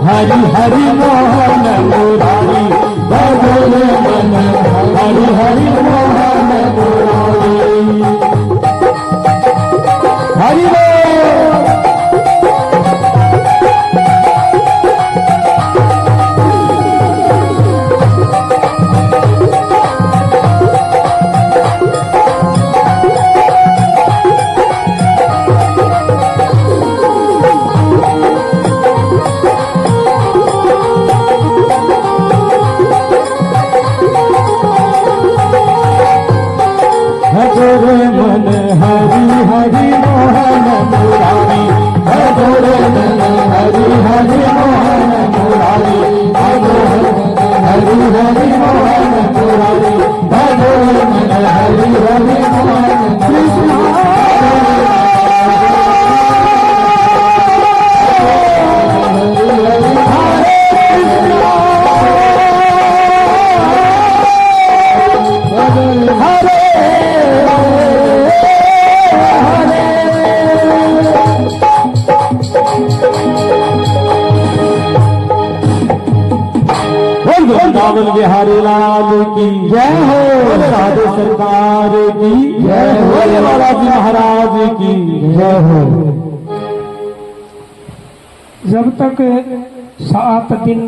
हरि हरि मोहन मुरारी, भगोर मन हरि हरि मोहन मुरारी। हरि बोल। भगोर मन हरि हरि मोहन मुरारी, भगोर मन हरि हरि मोहन मुरारी, भगोर मन हरि हरि मोहन मुरारी, भगोर मन हरि हरि मोहन कृष्ण। वृंदावन बिहारी लाल की जय हो, राधे सरकार की जय हो, बालाजी महाराज की जय हो। जब तक 7 दिन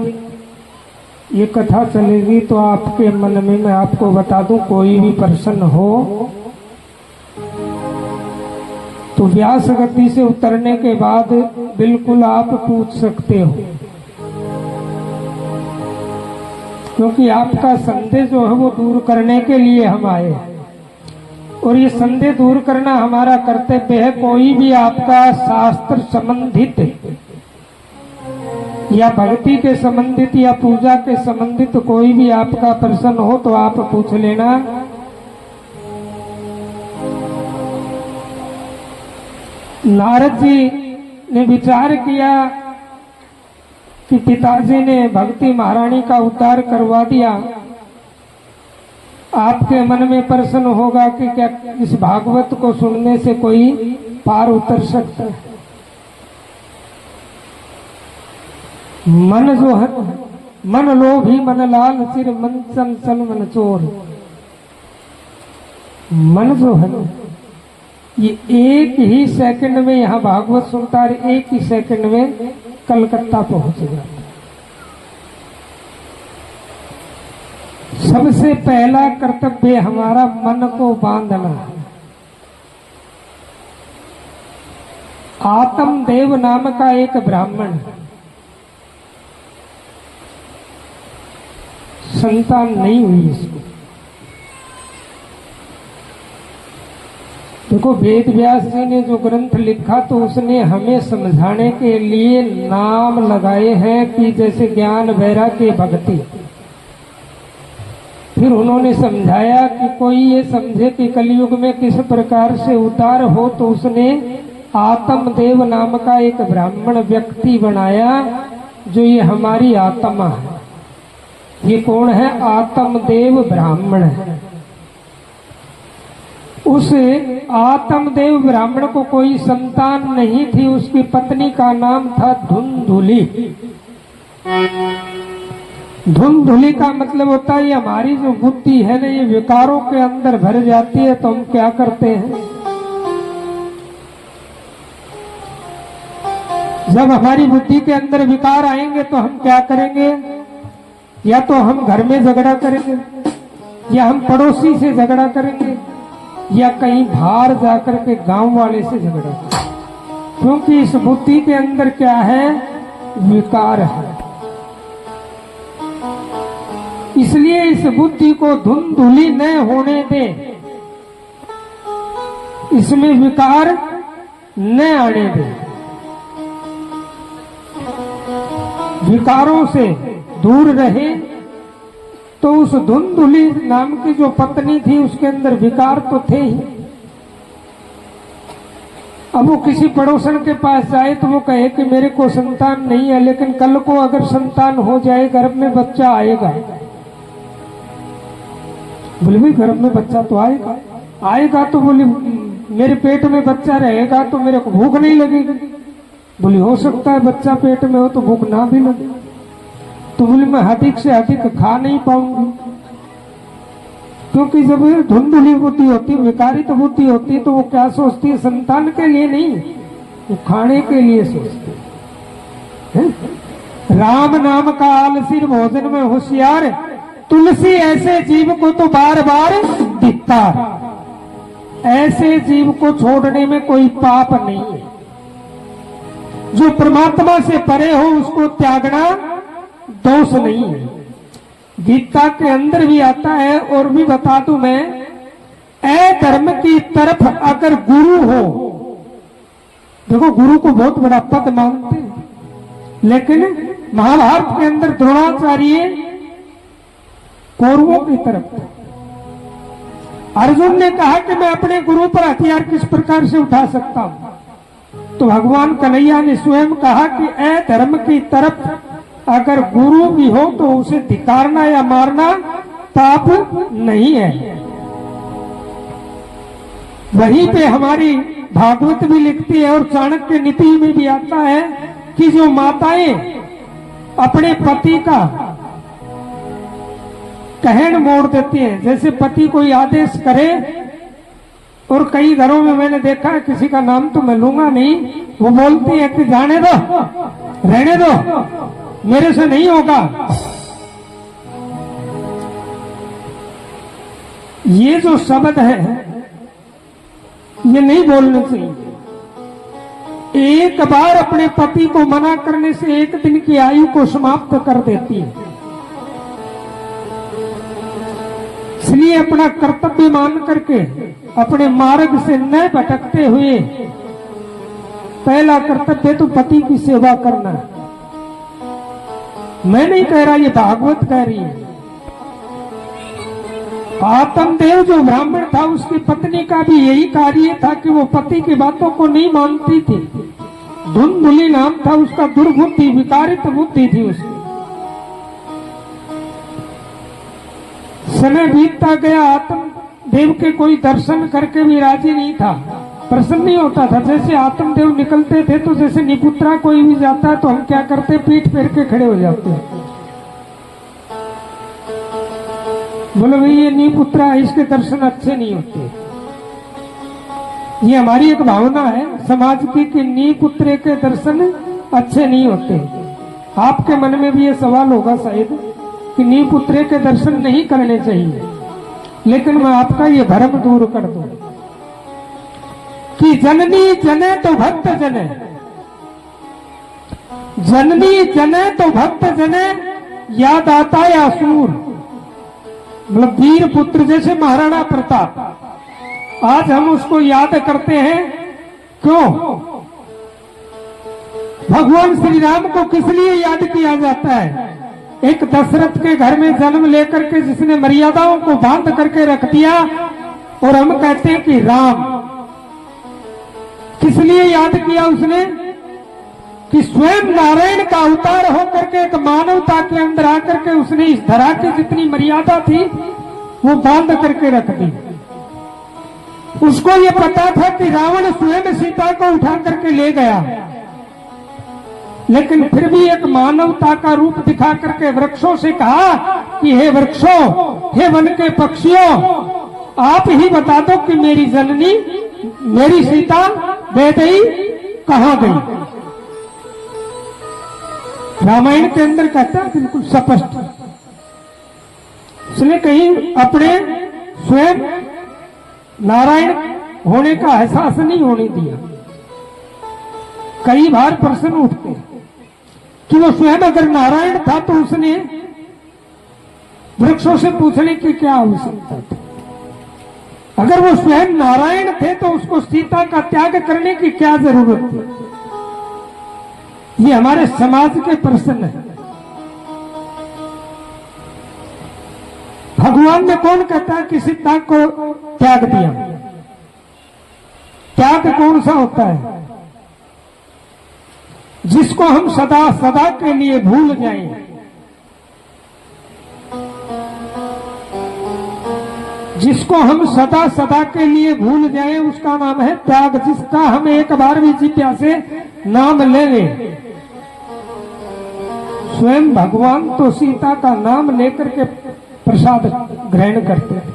ये कथा चलेगी तो आपके मन में मैं आपको बता दूं, कोई भी प्रश्न हो तो व्यास गति से उतरने के बाद बिल्कुल आप पूछ सकते हो, क्योंकि आपका संदेह जो है वो दूर करने के लिए हम आए और ये संदेह दूर करना हमारा कर्तव्य है। कोई भी आपका शास्त्र संबंधित या भक्ति के संबंधित या पूजा के संबंधित कोई भी आपका प्रश्न हो तो आप पूछ लेना। नारद जी ने विचार किया कि पिताजी ने भक्ति महारानी का उद्धार करवा दिया, आपके मन में प्रश्न होगा कि क्या इस भागवत को सुनने से कोई पार उतर सकता है। मन जो है, मन लोभी मन लाल सिर मन चंचल मन चोर। मन जो है ये एक ही सेकंड में यहाँ भागवत सुनता है, एक ही सेकंड में कलकत्ता पहुंच जाता। सबसे पहला कर्तव्य हमारा मन को बांधना है। आत्मदेव नाम का एक ब्राह्मण संतान नहीं हुई इसको। देखो वेद व्यास जी ने जो ग्रंथ लिखा तो उसने हमें समझाने के लिए नाम लगाए हैं कि जैसे ज्ञान वैराग्य भक्ति। फिर उन्होंने समझाया कि कोई ये समझे कि कलयुग में किस प्रकार से उतार हो तो उसने आत्मदेव नाम का एक ब्राह्मण व्यक्ति बनाया जो ये हमारी आत्मा है। ये कौन है? आत्मदेव ब्राह्मण है। उस आत्मदेव ब्राह्मण को कोई संतान नहीं थी। उसकी पत्नी का नाम था धुंधुली। धुंधुली का मतलब होता है ये हमारी जो बुद्धि है ना, ये विकारों के अंदर भर जाती है तो हम क्या करते हैं, जब हमारी बुद्धि के अंदर विकार आएंगे तो हम क्या करेंगे? या तो हम घर में झगड़ा करेंगे, या हम पड़ोसी से झगड़ा करेंगे, या कहीं बाहर जाकर के गांव वाले से झगड़ा करेंगे। क्योंकि इस बुद्धि के अंदर क्या है? विकार है। इसलिए इस बुद्धि को धुंधुली न होने दे, इसमें विकार न आने दे। विकारों से दूर रहे तो उस धुंधुली नाम की जो पत्नी थी उसके अंदर विकार तो थे ही। अब वो किसी पड़ोसन के पास जाए तो वो कहे कि मेरे को संतान नहीं है, लेकिन कल को अगर संतान हो जाए, गर्भ में बच्चा आएगा, बोले भाई गर्भ में बच्चा तो आएगा, आएगा तो बोले मेरे पेट में बच्चा रहेगा तो मेरे को भूख नहीं लगेगी। बोले हो सकता है बच्चा पेट में हो तो भूख ना भी लगे। तो बोले मैं अधिक से अधिक खा नहीं पाऊंगी, क्योंकि जब धुंधुली बुद्धि होती, विकारित बुद्धि होती, तो वो क्या सोचती है? संतान के लिए नहीं, वो खाने के लिए सोचती है। राम नाम का आलसी भोजन में होशियार, तुलसी ऐसे जीव को तो बार बार धिक्कार। ऐसे जीव को छोड़ने में कोई पाप नहीं है। जो परमात्मा से परे हो उसको त्यागना दोष नहीं है। गीता के अंदर भी आता है, और भी बता दूं मैं, धर्म की तरफ अगर गुरु हो, देखो गुरु को बहुत बड़ा पद मानते हैं, लेकिन महाभारत के अंदर द्रोणाचार्य कौरवों की तरफ। अर्जुन ने कहा कि मैं अपने गुरु पर हथियार किस प्रकार से उठा सकता हूं, तो भगवान कन्हैया ने स्वयं कहा कि धर्म की तरफ अगर गुरु भी हो तो उसे धिक्कारना या मारना पाप नहीं है। वहीं पे हमारी भागवत भी लिखती है, और चाणक्य नीति में भी आता है कि जो माताएं अपने पति का कहन मोड़ देती हैं, जैसे पति कोई आदेश करे, और कई घरों में मैंने देखा है, किसी का नाम तो मैं लूंगा नहीं, वो बोलती है कि जाने दो, रहने दो, मेरे से नहीं होगा। ये जो शब्द है ये नहीं बोलना चाहिए। एक बार अपने पति को मना करने से एक दिन की आयु को समाप्त कर देती है। इसलिए अपना कर्तव्य मान करके अपने मार्ग से न भटकते हुए पहला कर्तव्य तो पति की सेवा करना है। मैं नहीं कह रहा, ये भागवत कह रही है। आत्मदेव जो ब्राह्मण था उसकी पत्नी का भी यही कार्य था कि वो पति की बातों को नहीं मानती थी। धुंधुली नाम था उसका, दुर्बुद्धि विकारित बुद्धि थी उसकी। समय बीतता गया, आत्मदेव के कोई दर्शन करके भी राजी नहीं था, प्रसन्न नहीं होता था। जैसे आत्मदेव निकलते थे तो जैसे निपुत्रा कोई भी जाता है तो हम क्या करते, पीठ फेर के खड़े हो जाते हैं, बोले भाई ये निपुत्रा है, इसके दर्शन अच्छे नहीं होते। ये हमारी एक भावना है समाज की कि निपुत्रे के दर्शन अच्छे नहीं होते। आपके मन में भी ये सवाल होगा शायद, कि नीपुत्रे के दर्शन नहीं करने चाहिए, लेकिन मैं आपका ये भ्रम दूर कर दूं कि जननी जने तो भक्त जने, जननी जने तो भक्त जने, याद आता है असुर, मतलब वीर पुत्र जैसे महाराणा प्रताप। आज हम उसको याद करते हैं, क्यों? भगवान श्री राम को किस लिए याद किया जाता है? एक दशरथ के घर में जन्म लेकर के जिसने मर्यादाओं को बांध करके रख दिया, और हम कहते हैं कि राम। किस लिए याद किया उसने? कि स्वयं नारायण का अवतार होकर के एक मानवता के अंदर आकर के उसने इस धरा की जितनी मर्यादा थी वो बांध करके रख दी। उसको ये पता था कि रावण स्वयं सीता को उठा करके ले गया, लेकिन फिर भी एक मानवता का रूप दिखा करके वृक्षों से कहा कि हे वृक्षों, हे वन के पक्षियों, आप ही बता दो कि मेरी जननी, मेरी सीता वैदेही कहां गई। रामायण के अंदर कहता है बिल्कुल स्पष्ट, उसने कहीं अपने स्वयं नारायण होने का एहसास नहीं होने दिया। कई बार प्रश्न उठते कि वो स्वयं अगर नारायण था तो उसने वृक्षों से पूछने की क्या आवश्यकता थी? अगर वो स्वयं नारायण थे तो उसको सीता का त्याग करने की क्या जरूरत थी? ये हमारे समाज के प्रश्न है। भगवान ने कौन कहता है कि सीता को त्याग दिया? त्याग कौन सा होता है? जिसको हम सदा सदा के लिए भूल जाएं, जिसको हम सदा सदा के लिए भूल जाएं उसका नाम है त्याग। जिसका हम एक बार भी जिज्ञासा से नाम ले लें। स्वयं भगवान तो सीता का नाम लेकर के प्रसाद ग्रहण करते थे।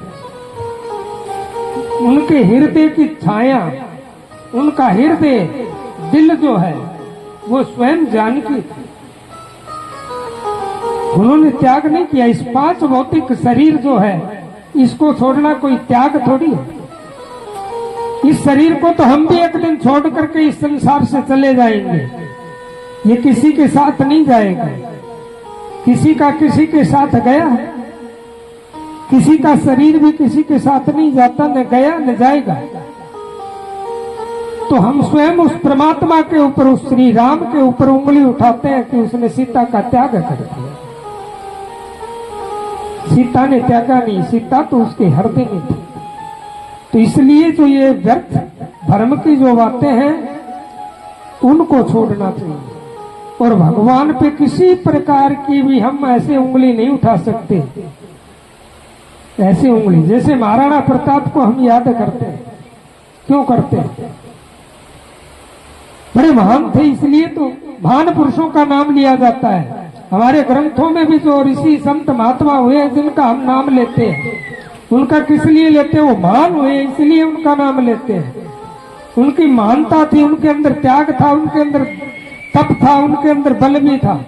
उनके हृदय की छाया, उनका हृदय दिल जो है वो स्वयं जानकी थी। उन्होंने त्याग नहीं किया। इस पांच भौतिक शरीर जो है इसको छोड़ना कोई त्याग थोड़ी है। इस शरीर को तो हम भी एक दिन छोड़ करके इस संसार से चले जाएंगे। ये किसी के साथ नहीं जाएगा। किसी का किसी के साथ गया है? किसी का शरीर भी किसी के साथ नहीं जाता, न गया न जाएगा। तो हम स्वयं उस परमात्मा के ऊपर, उस श्री राम के ऊपर उंगली उठाते हैं कि उसने सीता का त्याग कर दिया। सीता ने त्यागा नहीं, सीता तो उसके हृदय में थी। तो इसलिए जो ये व्यर्थ धर्म की जो बातें हैं उनको छोड़ना चाहिए, और भगवान पे किसी प्रकार की भी हम ऐसे उंगली नहीं उठा सकते। ऐसी उंगली जैसे महाराणा प्रताप को हम याद करते हैं, क्यों करते हैं? बड़े महान थे, इसलिए तो महान पुरुषों का नाम लिया जाता है। हमारे ग्रंथों में भी जो ऋषि संत महात्मा हुए जिनका हम नाम लेते हैं, उनका किस लिए लेते हैं? वो महान हुए इसलिए उनका नाम लेते हैं। उनकी महानता थी, उनके अंदर त्याग था, उनके अंदर तप था, उनके अंदर बल भी था।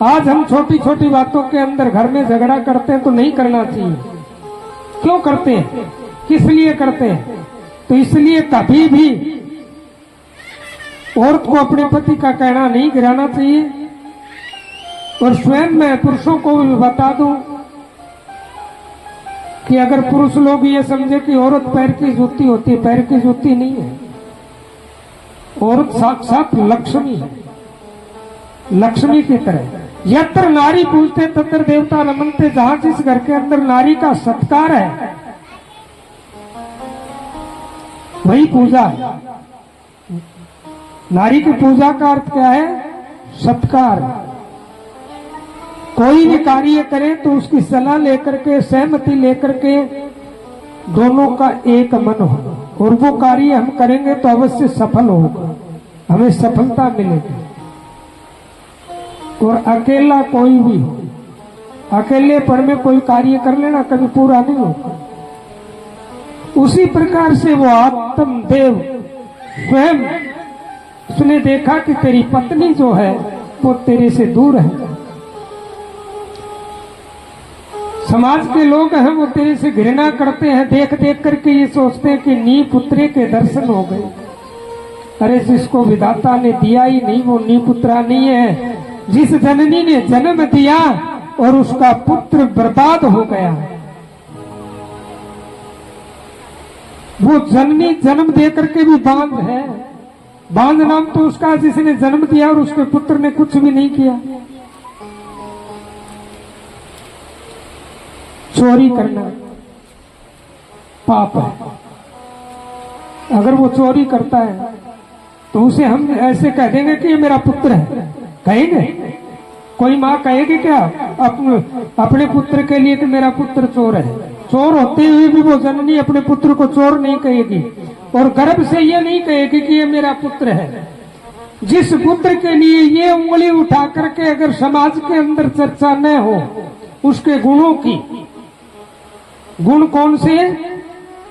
आज हम छोटी छोटी बातों के अंदर घर में झगड़ा करते हैं तो नहीं करना चाहिए। क्यों करते हैं? किस लिए करते हैं? तो इसलिए कभी भी औरत को अपने पति का कहना नहीं गिराना चाहिए। और स्वयं मैं पुरुषों को भी बता दूं कि अगर पुरुष लोग ये समझे कि औरत पैर की जूती होती है, पैर की जूती नहीं है। औरत साक्षात लक्ष्मी है, लक्ष्मी की तरह। यत्र नारी पूजते तत्र देवता नमनते। जहां जिस घर के अंदर नारी का सत्कार है वही पूजा है। नारी की पूजा का अर्थ क्या है? सत्कार। कोई भी कार्य करे तो उसकी सलाह लेकर के, सहमति लेकर के दोनों का एक मन हो, और वो कार्य हम करेंगे तो अवश्य सफल होगा, हमें सफलता मिलेगी। और अकेला कोई भी हो, अकेलेपन में कोई कार्य कर लेना कभी पूरा नहीं होगा। उसी प्रकार से वो आत्मदेव स्वयं उसने देखा कि तेरी पत्नी जो है वो तेरे से दूर है, समाज के लोग हैं वो तेरे से घृणा करते हैं, देख देख करके ये सोचते हैं कि नी पुत्रे के दर्शन हो गए। अरे जिसको विधाता ने दिया ही नहीं वो नी पुत्रा नहीं है। जिस जननी ने जन्म दिया और उसका पुत्र बर्बाद हो गया, वो जननी जन्म दे करके भी बांझ है। बांझ नाम तो उसका जिसने जन्म दिया और उसके पुत्र ने कुछ भी नहीं किया। चोरी करना पाप है। अगर वो चोरी करता है तो उसे हम ऐसे कह देंगे कि ये मेरा पुत्र है, कहेंगे? कोई माँ कहेगी क्या अपने पुत्र के लिए कि मेरा पुत्र चोर है? चोर होते हुए भी वो जननी अपने पुत्र को चोर नहीं कहेगी और गर्भ से ये नहीं कहेगी कि ये मेरा पुत्र है। जिस पुत्र के लिए ये उंगली उठा करके अगर समाज के अंदर चर्चा न हो उसके गुणों की, गुण कौन से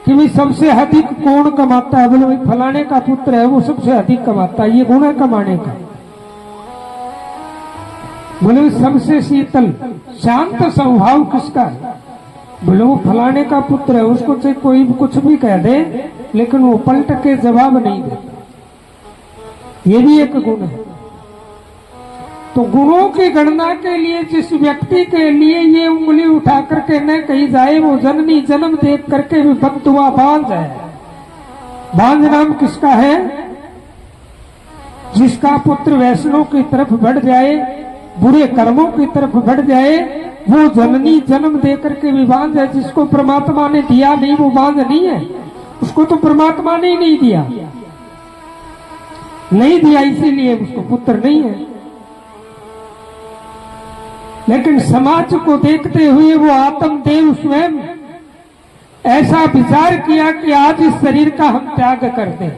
कि भाई सबसे अधिक कौन कमाता है, बोले भाई फलाने का पुत्र है वो सबसे अधिक कमाता है, ये गुण है कमाने का। बोले सबसे शीतल शांत स्वभाव किसका है, बोले वो फलाने का पुत्र है, उसको चाहे कोई कुछ भी कह दे लेकिन वो पलट के जवाब नहीं देता, ये भी एक गुण है। तो गुणों की गणना के लिए जिस व्यक्ति के लिए ये उंगली उठा करके न कही जाए वो जननी जन्म देख करके भी बददुआ बांझ है। बांझ नाम किसका है? जिसका पुत्र वैष्णव की तरफ बढ़ जाए, बुरे कर्मों की तरफ बढ़ जाए, वो जननी जन्म दे करके भी बांझ है। जिसको परमात्मा ने दिया नहीं वो बांझ नहीं है, उसको तो परमात्मा ने ही नहीं दिया, नहीं दिया इसीलिए उसको पुत्र नहीं है। लेकिन समाज को देखते हुए वो आत्मदेव स्वयं ऐसा विचार किया कि आज इस शरीर का हम त्याग कर दें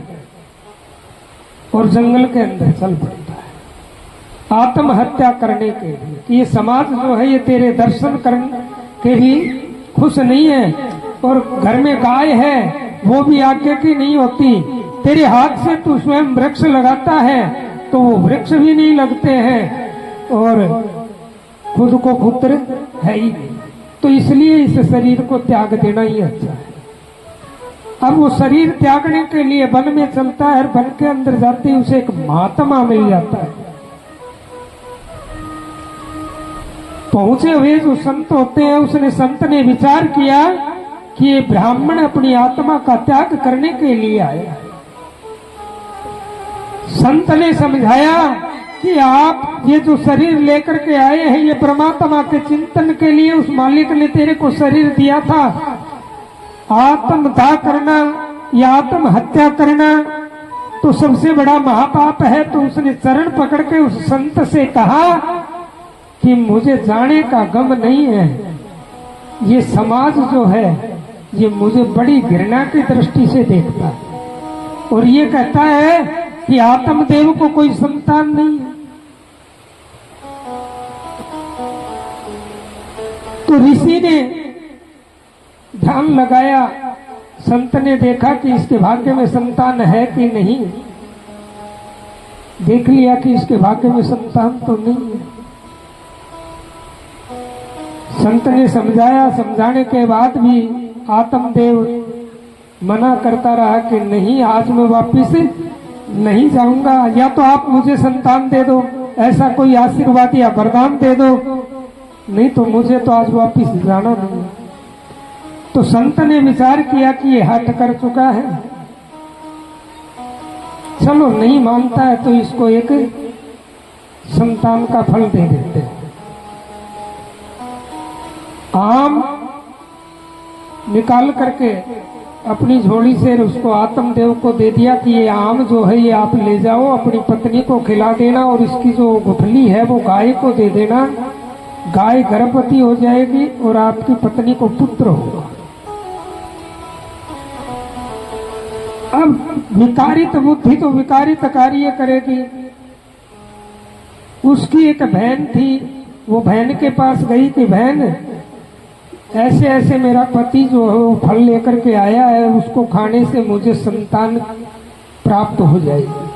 और जंगल के अंदर चल पड़ता है आत्महत्या करने के लिए कि ये समाज जो है ये तेरे दर्शन करने के भी खुश नहीं है और घर में गाय है वो भी आज्ञा की नहीं होती। तेरे हाथ से तू स्वयं वृक्ष लगाता है तो वो वृक्ष भी नहीं लगते हैं और खुद को पुत्र है ही नहीं, तो इसलिए इस शरीर को त्याग देना ही अच्छा है। अब वो शरीर त्यागने के लिए वन में चलता है और वन के अंदर जाते ही उसे एक महात्मा मिल जाता है। पहुंचे हुए जो संत होते हैं उसने संत ने विचार किया कि ये ब्राह्मण अपनी आत्मा का त्याग करने के लिए आया। संत ने समझाया कि आप ये जो शरीर लेकर के आए हैं ये परमात्मा के चिंतन के लिए उस मालिक ने तेरे को शरीर दिया था। आत्मदाह करना या आत्महत्या करना तो सबसे बड़ा महापाप है। तो उसने चरण पकड़ के उस संत से कहा कि मुझे जाने का गम नहीं है, ये समाज जो है ये मुझे बड़ी घृणा की दृष्टि से देखता है और ये कहता है कि आत्मदेव को कोई संतान नहीं है। तो ऋषि ने ध्यान लगाया, संत ने देखा कि इसके भाग्य में संतान है कि नहीं, देख लिया कि इसके भाग्य में संतान तो नहीं है। संत ने समझाया, समझाने के बाद भी आत्मदेव मना करता रहा कि नहीं आज मैं वापिस नहीं जाऊंगा, या तो आप मुझे संतान दे दो, ऐसा कोई आशीर्वाद या वरदान दे दो, नहीं तो मुझे तो आज वापिस जाना नहीं। तो संत ने विचार किया कि ये हठ कर चुका है, चलो नहीं मानता है तो इसको एक संतान का फल दे देते हैं। आम निकाल करके अपनी झोली से उसको आत्मदेव को दे दिया कि ये आम जो है ये आप ले जाओ, अपनी पत्नी को खिला देना और इसकी जो गुठली है वो गाय को दे देना, गाय गर्भवती हो जाएगी और आपकी पत्नी को पुत्र होगा। अब विकारित बुद्धि तो विकारित कार्य करेगी। उसकी एक बहन थी, वो बहन के पास गई कि बहन ऐसे ऐसे मेरा पति जो है वो फल लेकर के आया है, उसको खाने से मुझे संतान प्राप्त हो जाएगी।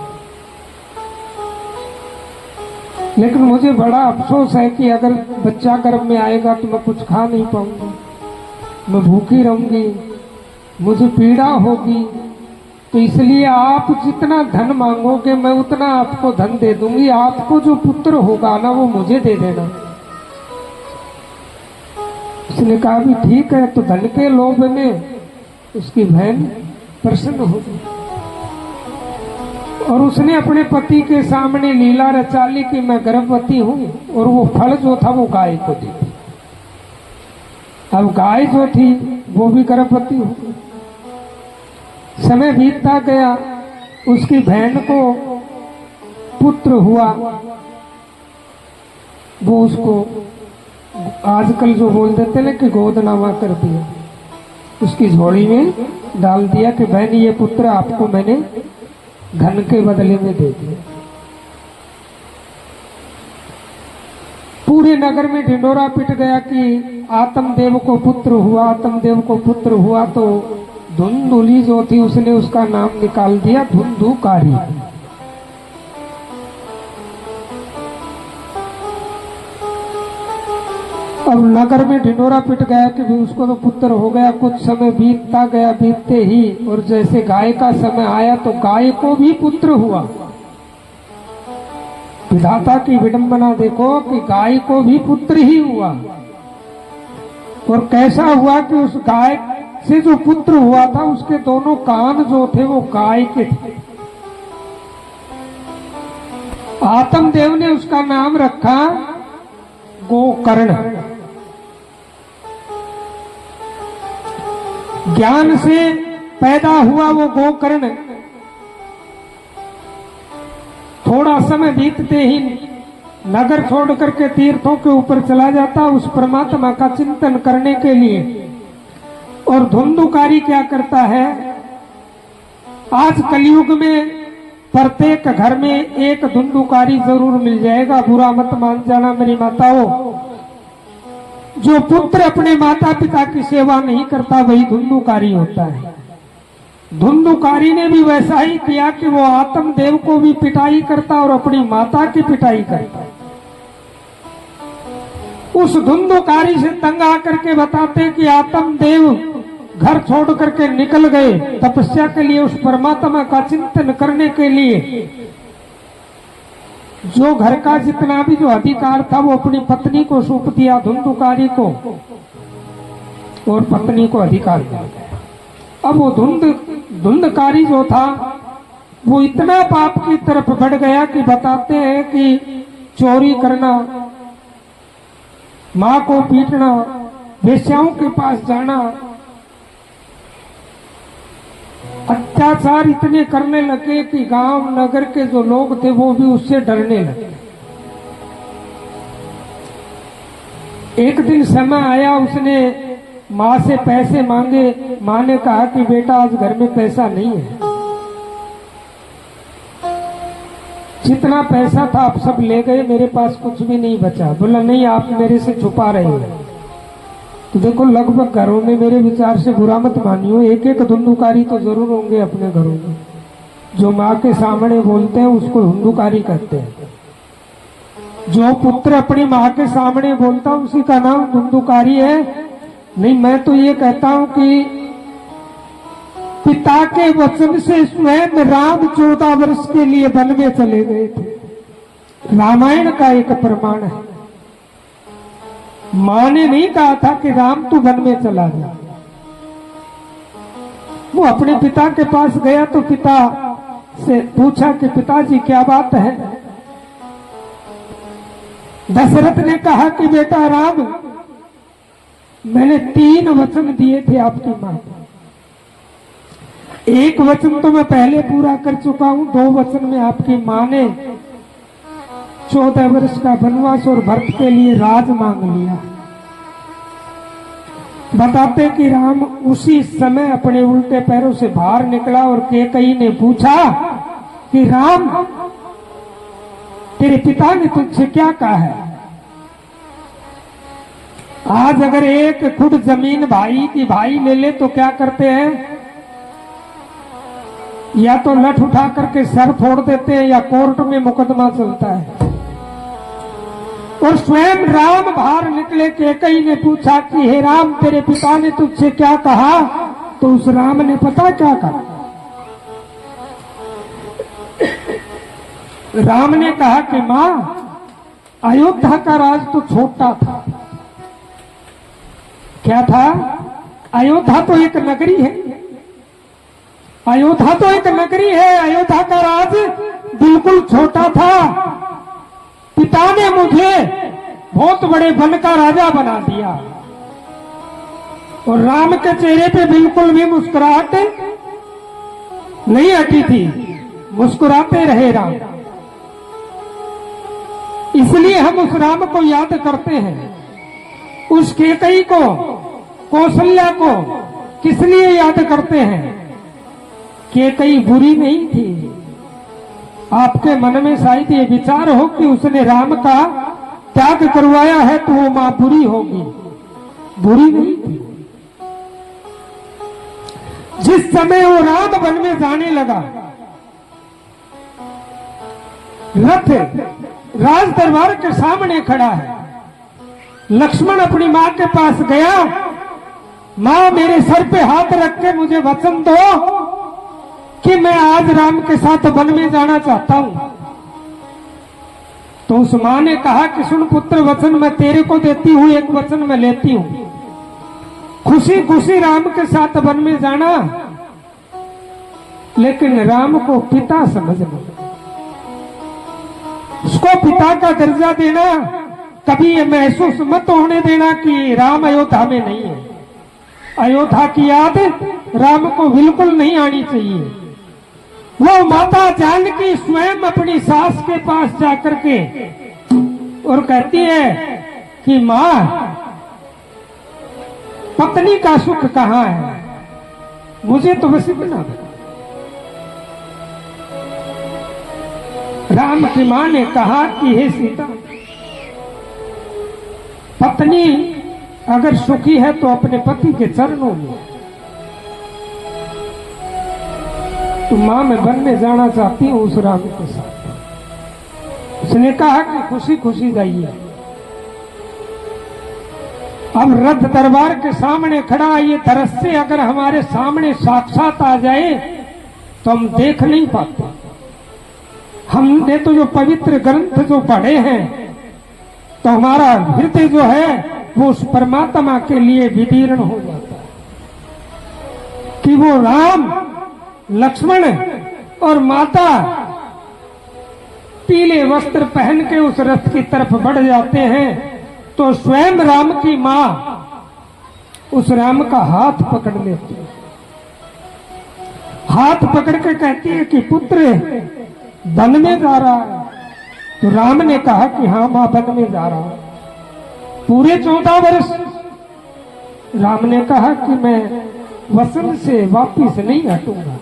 लेकिन मुझे बड़ा अफसोस है कि अगर बच्चा गर्भ में आएगा तो मैं कुछ खा नहीं पाऊंगी, मैं भूखी रहूंगी, मुझे पीड़ा होगी। तो इसलिए आप जितना धन मांगोगे मैं उतना आपको धन दे दूंगी, आपको जो पुत्र होगा ना वो मुझे दे देना। उसने कहा भी ठीक है। तो धन के लोभ में उसकी बहन प्रसन्न हो गई और उसने अपने पति के सामने लीला रचा ली कि मैं गर्भवती हूं, और वो फल जो था वो गाय को दी। अब गाय जो थी वो भी गर्भवती हो गई। समय बीतता गया, उसकी बहन को पुत्र हुआ। वो उसको आजकल जो बोल देते ना कि गोदनामा कर दिया, उसकी झोली में डाल दिया कि बहन ये पुत्र आपको मैंने धन के बदले में दे दिया। पूरे नगर में ढिंडोरा पिट गया कि आत्मदेव को पुत्र हुआ, आत्मदेव को पुत्र हुआ। तो धुंधुली जो थी उसने उसका नाम निकाल दिया धुंधुकारी। अब नगर में ढिंडोरा पिट गया कि भी उसको तो पुत्र हो गया। कुछ समय बीतता गया, बीतते ही और जैसे गाय का समय आया तो गाय को भी पुत्र हुआ। विधाता की विडंबना देखो कि गाय को भी पुत्र ही हुआ। और कैसा हुआ कि उस गाय से जो पुत्र हुआ था उसके दोनों कान जो थे वो गाय के थे। आत्मदेव ने उसका नाम रखा गोकर्ण। ज्ञान से पैदा हुआ वो गोकर्ण थोड़ा समय बीतते ही नगर छोड़ करके तीर्थों के ऊपर चला जाता उस परमात्मा का चिंतन करने के लिए। और धुंधुकारी क्या करता है, आज कलयुग में प्रत्येक घर में एक धुंधुकारी जरूर मिल जाएगा। बुरा मत मान जाना मेरी माताओं, जो पुत्र अपने माता पिता की सेवा नहीं करता वही धुंधुकारी होता है। धुंधुकारी ने भी वैसा ही किया कि वो आत्मदेव को भी पिटाई करता और अपनी माता की पिटाई करता। उस धुंधुकारी से तंग आकर के बताते कि आत्मदेव घर छोड़ करके निकल गए तपस्या के लिए, उस परमात्मा का चिंतन करने के लिए। जो घर का जितना भी जो अधिकार था वो अपनी पत्नी को सौंप दिया धुंधुकारी को, और पत्नी को अधिकार मिल गया। अब वो धुंधकारी जो था वो इतना पाप की तरफ बढ़ गया कि बताते हैं कि चोरी करना, माँ को पीटना, वेश्याओं के पास जाना, अत्याचार इतने करने लगे कि गांव नगर के जो लोग थे वो भी उससे डरने लगे। एक दिन समय आया, उसने माँ से पैसे मांगे। माँ ने कहा कि बेटा आज घर में पैसा नहीं है, जितना पैसा था आप सब ले गए, मेरे पास कुछ भी नहीं बचा। बोला नहीं, आप मेरे से छुपा रहे हैं। तो देखो लगभग घरों में, मेरे विचार से बुरा मत मानियो, एक एक धुंधुकारी तो जरूर होंगे अपने घरों में। जो माँ के सामने बोलते हैं उसको धुंधुकारी कहते हैं। जो पुत्र अपनी माँ के सामने बोलता है उसी का नाम धुंधुकारी है। नहीं, मैं तो ये कहता हूं कि पिता के वचन से स्वयं राम 14 वर्ष के लिए वन में चले गए थे। रामायण का एक प्रमाण है। माँ ने नहीं कहा था कि राम तू वन में चला जा। वो अपने पिता के पास गया तो पिता से पूछा कि पिताजी क्या बात है। दशरथ ने कहा कि बेटा राम, मैंने 3 वचन दिए थे आपकी मां को। एक वचन तो मैं पहले पूरा कर चुका हूं, 2 वचन में आपकी मां ने 14 वर्ष का वनवास और भरत के लिए राज मांग लिया। बताते कि राम उसी समय अपने उल्टे पैरों से बाहर निकला और कैकेयी ने पूछा कि राम, तेरे पिता ने तुझसे क्या कहा है। आज अगर एक खुद जमीन भाई की भाई ले ले तो क्या करते हैं, या तो लठ उठा करके सर फोड़ देते हैं या कोर्ट में मुकदमा चलता है। और स्वयं राम बाहर निकले। कैकेयी ने पूछा कि हे राम, तेरे पिता ने तुझसे क्या कहा? तो उस राम ने पता क्या कहा? राम ने कहा कि मां, अयोध्या का राज तो छोटा था। क्या था? अयोध्या तो एक नगरी है। अयोध्या तो एक नगरी है। अयोध्या का राज बिल्कुल छोटा था। पिता ने मुझे बहुत बड़े वन का राजा बना दिया। और राम के चेहरे पे बिल्कुल भी मुस्कुराहट नहीं हटी थी। मुस्कुराते रहे राम। इसलिए हम उस राम को याद करते हैं। उस कैकेयी को, कौशल्या को किस लिए याद करते हैं? कैकेयी बुरी नहीं थी। आपके मन में शायद ये विचार हो कि उसने राम का त्याग करवाया है तो वो मां बुरी होगी। बुरी नहीं थी। जिस समय वो राम वन में जाने लगा, रथ राज दरबार के सामने खड़ा है। लक्ष्मण अपनी मां के पास गया। मां, मेरे सर पे हाथ रख के मुझे वचन दो कि मैं आज राम के साथ वन में जाना चाहता हूं। तो उस मां ने कहा कि सुन पुत्र, वचन मैं तेरे को देती हूं, एक वचन मैं लेती हूं। खुशी खुशी राम के साथ वन में जाना, लेकिन राम को पिता समझना, उसको पिता का दर्जा देना। कभी ये महसूस मत होने देना कि राम अयोध्या में नहीं है। अयोध्या की याद राम को बिल्कुल नहीं आनी चाहिए। वो माता जानकी स्वयं अपनी सास के पास जाकर के और कहती है कि मां, पत्नी का सुख कहाँ है? मुझे तो बस बना। राम की मां ने कहा कि हे सीता, पत्नी अगर सुखी है तो अपने पति के चरणों में। तो मां, मैं वन में जाना चाहती हूं उस राम के साथ। उसने कहा कि खुशी खुशी जाइए। अब रथ दरबार के सामने खड़ा ये दृश्य अगर हमारे सामने साक्षात आ जाए तो हम देख नहीं पाते। हमने तो जो पवित्र ग्रंथ जो पढ़े हैं तो हमारा हृदय जो है वो उस परमात्मा के लिए विदीर्ण हो जाता है कि वो राम, लक्ष्मण और माता पीले वस्त्र पहन के उस रथ की तरफ बढ़ जाते हैं। तो स्वयं राम की मां उस राम का हाथ पकड़ लेती है। हाथ पकड़ के कहती है कि पुत्र, वन में जा रहा है? तो राम ने कहा कि हाँ मां, वन में जा रहा हूं। पूरे 14 वर्ष? राम ने कहा कि मैं वचन से वापिस नहीं हटूंगा।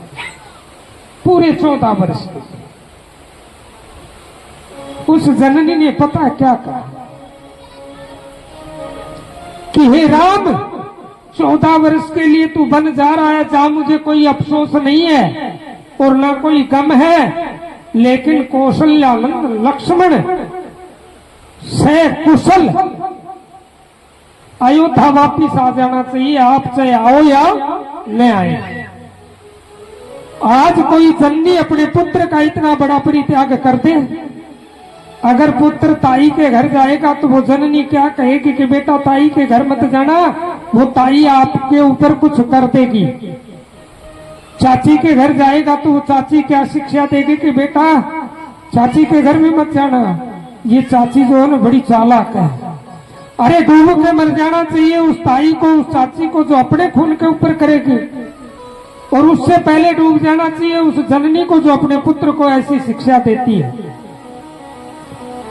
पूरे 14 वर्ष। उस जननी ने पता क्या कहा कि हे राम, 14 वर्ष के लिए तू वन जा रहा है, जहां मुझे कोई अफसोस नहीं है और ना कोई गम है, लेकिन कौशल्यानंद लक्ष्मण से कुशल अयोध्या वापिस आ जाना चाहिए। आप चाहे आओ या न आए। आज कोई जननी अपने पुत्र का इतना बड़ा परित्याग कर दे। अगर पुत्र ताई के घर जाएगा तो वो जननी क्या कहेगी कि बेटा ताई के घर मत जाना, वो ताई आपके ऊपर कुछ कर देगी। चाची के घर जाएगा तो वो चाची क्या शिक्षा देगी कि बेटा चाची के घर में मत जाना, ये चाची जो है ना बड़ी चालाक है। अरे डूब के मर जाना चाहिए उस ताई को, उस चाची को जो अपने खून के ऊपर करेगी, और उससे पहले डूब जाना चाहिए उस जननी को जो अपने पुत्र को ऐसी शिक्षा देती है।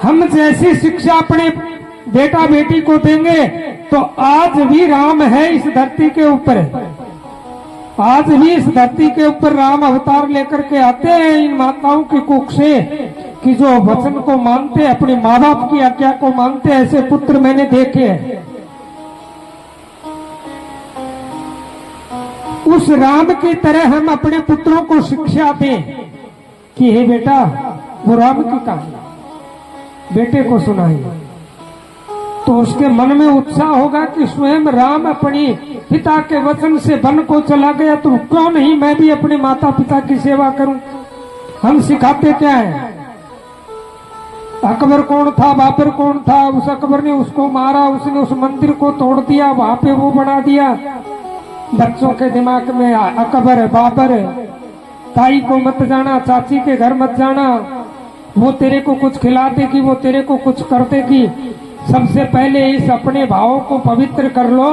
हम जैसी शिक्षा अपने बेटा बेटी को देंगे तो आज भी राम है इस धरती के ऊपर। आज भी इस धरती के ऊपर राम अवतार लेकर के आते हैं इन माताओं की कुख से कि जो वचन को मानते, अपने माँ बाप की आज्ञा को मानते, ऐसे पुत्र मैंने देखे हैं। उस राम की तरह हम अपने पुत्रों को शिक्षा दें कि हे बेटा, वो राम की कहानी बेटे को सुनाइए। तो उसके मन में उत्साह होगा कि स्वयं राम अपनी पिता के वचन से वन को चला गया, तो क्यों नहीं मैं भी अपने माता पिता की सेवा करूं। हम सिखाते क्या है, अकबर कौन था, बाबर कौन था, उस अकबर ने उसको मारा, उसने उस मंदिर को तोड़ दिया, वहां पे वो बना दिया। बच्चों के दिमाग में अकबर बाबर, ताई को मत जाना, चाची के घर मत जाना, वो तेरे को कुछ खिला देगी, वो तेरे को कुछ कर देगी। सबसे पहले इस अपने भावों को पवित्र कर लो,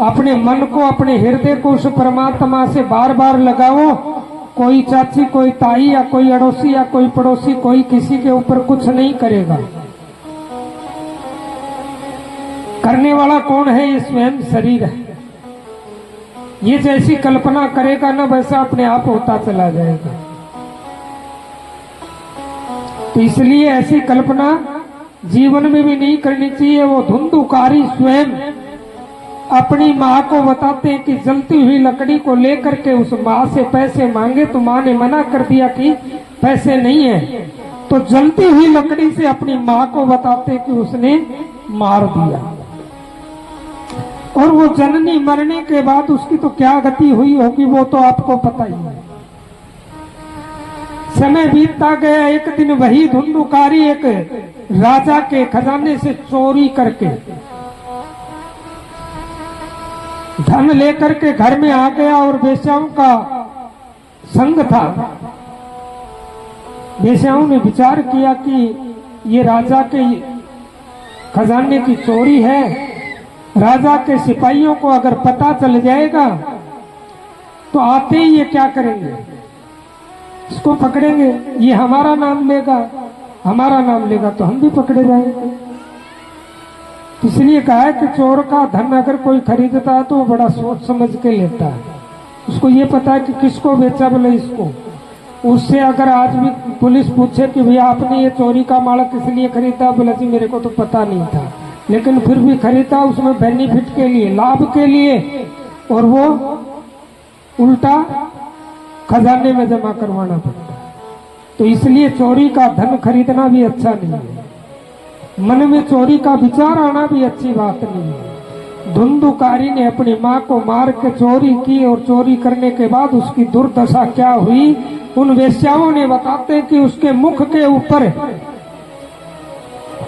अपने मन को, अपने हृदय को उस परमात्मा से बार बार लगाओ। कोई चाची, कोई ताई या कोई अड़ोसी या कोई पड़ोसी, कोई किसी के ऊपर कुछ नहीं करेगा। करने वाला कौन है, ये स्वयं शरीर है। ये जैसी कल्पना करेगा ना, वैसा अपने आप होता चला जाएगा। तो इसलिए ऐसी कल्पना जीवन में भी नहीं करनी चाहिए। वो धुंधुकारी स्वयं अपनी माँ को बताते हैं कि जलती हुई लकड़ी को लेकर के उस माँ से पैसे मांगे, तो माँ ने मना कर दिया कि पैसे नहीं है। तो जलती हुई लकड़ी से अपनी माँ को बताते कि उसने मार दिया। और वो जननी मरने के बाद उसकी तो क्या गति हुई होगी, वो तो आपको पता ही है। समय बीतता गया, एक दिन वही धुंधुकारी एक राजा के खजाने से चोरी करके धन लेकर के घर में आ गया। और वेश्याओं का संग था। वेश्याओं ने विचार किया कि ये राजा के खजाने की चोरी है, राजा के सिपाहियों को अगर पता चल जाएगा तो आते ही ये क्या करेंगे, इसको पकड़ेंगे, ये हमारा नाम लेगा, हमारा नाम लेगा तो हम भी पकड़े जाएंगे। इसलिए कहा है कि चोर का धन अगर कोई खरीदता है तो वो बड़ा सोच समझ के लेता है। उसको ये पता है कि किसको बेचा, बोले इसको। उससे अगर आज भी पुलिस पूछे कि भैया आपने ये चोरी का माल किस लिए खरीदा, बोला जी मेरे को तो पता नहीं था, लेकिन फिर भी खरीदा उसमें बेनिफिट के लिए, लाभ के लिए, और वो उल्टा खजाने में जमा करवाना पड़ता। तो इसलिए चोरी का धन खरीदना भी अच्छा नहीं है, मन में चोरी का विचार आना भी अच्छी बात नहीं है। धुंधुकारी ने अपनी माँ को मार के चोरी की, और चोरी करने के बाद उसकी दुर्दशा क्या हुई, उन वेश्याओं ने बताते कि उसके मुख के ऊपर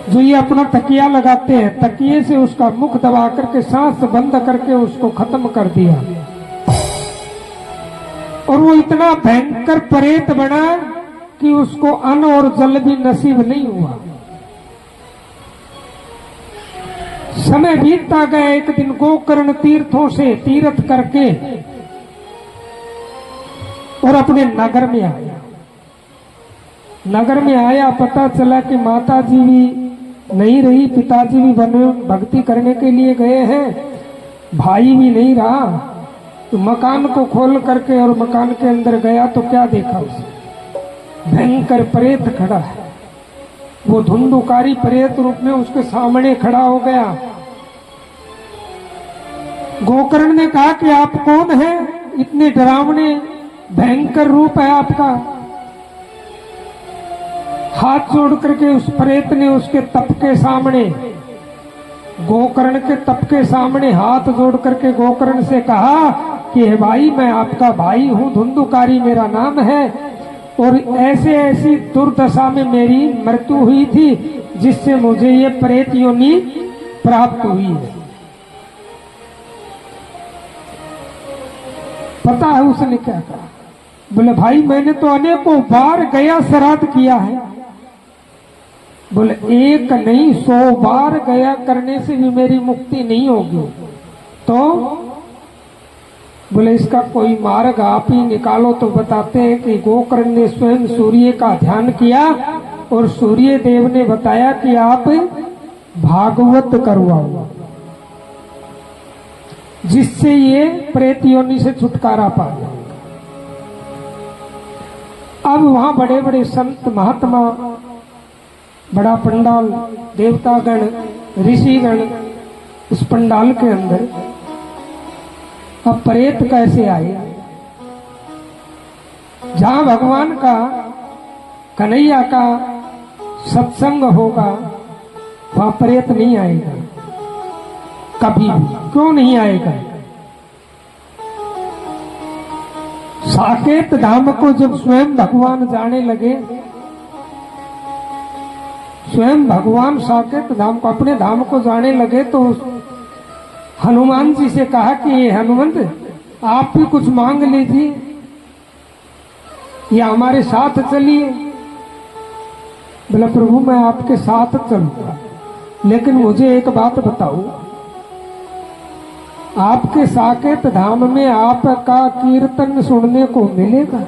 जो ये अपना तकिया लगाते हैं, तकिए से उसका मुख दबा करके सांस बंद करके उसको खत्म कर दिया। और वो इतना भयंकर प्रेत बना कि उसको अन्न और जल भी नसीब नहीं हुआ। समय बीतता गया, एक दिन गोकर्ण तीर्थों से तीर्थ करके और अपने नगर में आया। नगर में आया, पता चला कि माता जी भी नहीं रही, पिताजी भी वन में भक्ति करने के लिए गए हैं, भाई भी नहीं रहा। तो मकान को खोल करके और मकान के अंदर गया तो क्या देखा उसे, भयंकर प्रेत खड़ा है। वो धुंधुकारी प्रेत रूप में उसके सामने खड़ा हो गया। गोकर्ण ने कहा कि आप कौन हैं, इतने डरावने भयंकर रूप है आपका। हाथ जोड़ करके उस प्रेत ने उसके तप के सामने, गोकर्ण के तप के सामने हाथ जोड़ करके गोकर्ण से कहा कि हे भाई, मैं आपका भाई हूं, धुंधुकारी मेरा नाम है, और ऐसे ऐसी दुर्दशा में मेरी मृत्यु हुई थी जिससे मुझे ये प्रेत योनि प्राप्त हुई है। पता है उसने क्या कहा, बोले भाई मैंने तो अनेकों बार गया श्राद्ध किया है। बोले एक नहीं 100 बार गया करने से भी मेरी मुक्ति नहीं होगी। तो बोले इसका कोई मार्ग आप ही निकालो। तो बताते हैं कि गोकर्ण ने स्वयं सूर्य का ध्यान किया और सूर्य देव ने बताया कि आप भागवत करवाओ, जिससे ये प्रेत योनि से छुटकारा पा जाए। अब वहां बड़े बड़े संत महात्मा, बड़ा पंडाल, देवतागण, ऋषिगण उस पंडाल के अंदर। अब प्रेत कैसे आए, जहां भगवान का, कन्हैया का सत्संग होगा, वहां प्रेत नहीं आएगा कभी भी। क्यों नहीं आएगा? साकेत धाम को जब स्वयं भगवान जाने लगे, स्वयं भगवान साकेत धाम को, अपने धाम को जाने लगे, तो हनुमान जी से कहा कि हनुमंत आप भी कुछ मांग लीजिए या हमारे साथ चलिए। बोला प्रभु मैं आपके साथ चलूंगा, लेकिन मुझे एक बात बताओ, आपके साकेत धाम में आपका कीर्तन सुनने को मिलेगा?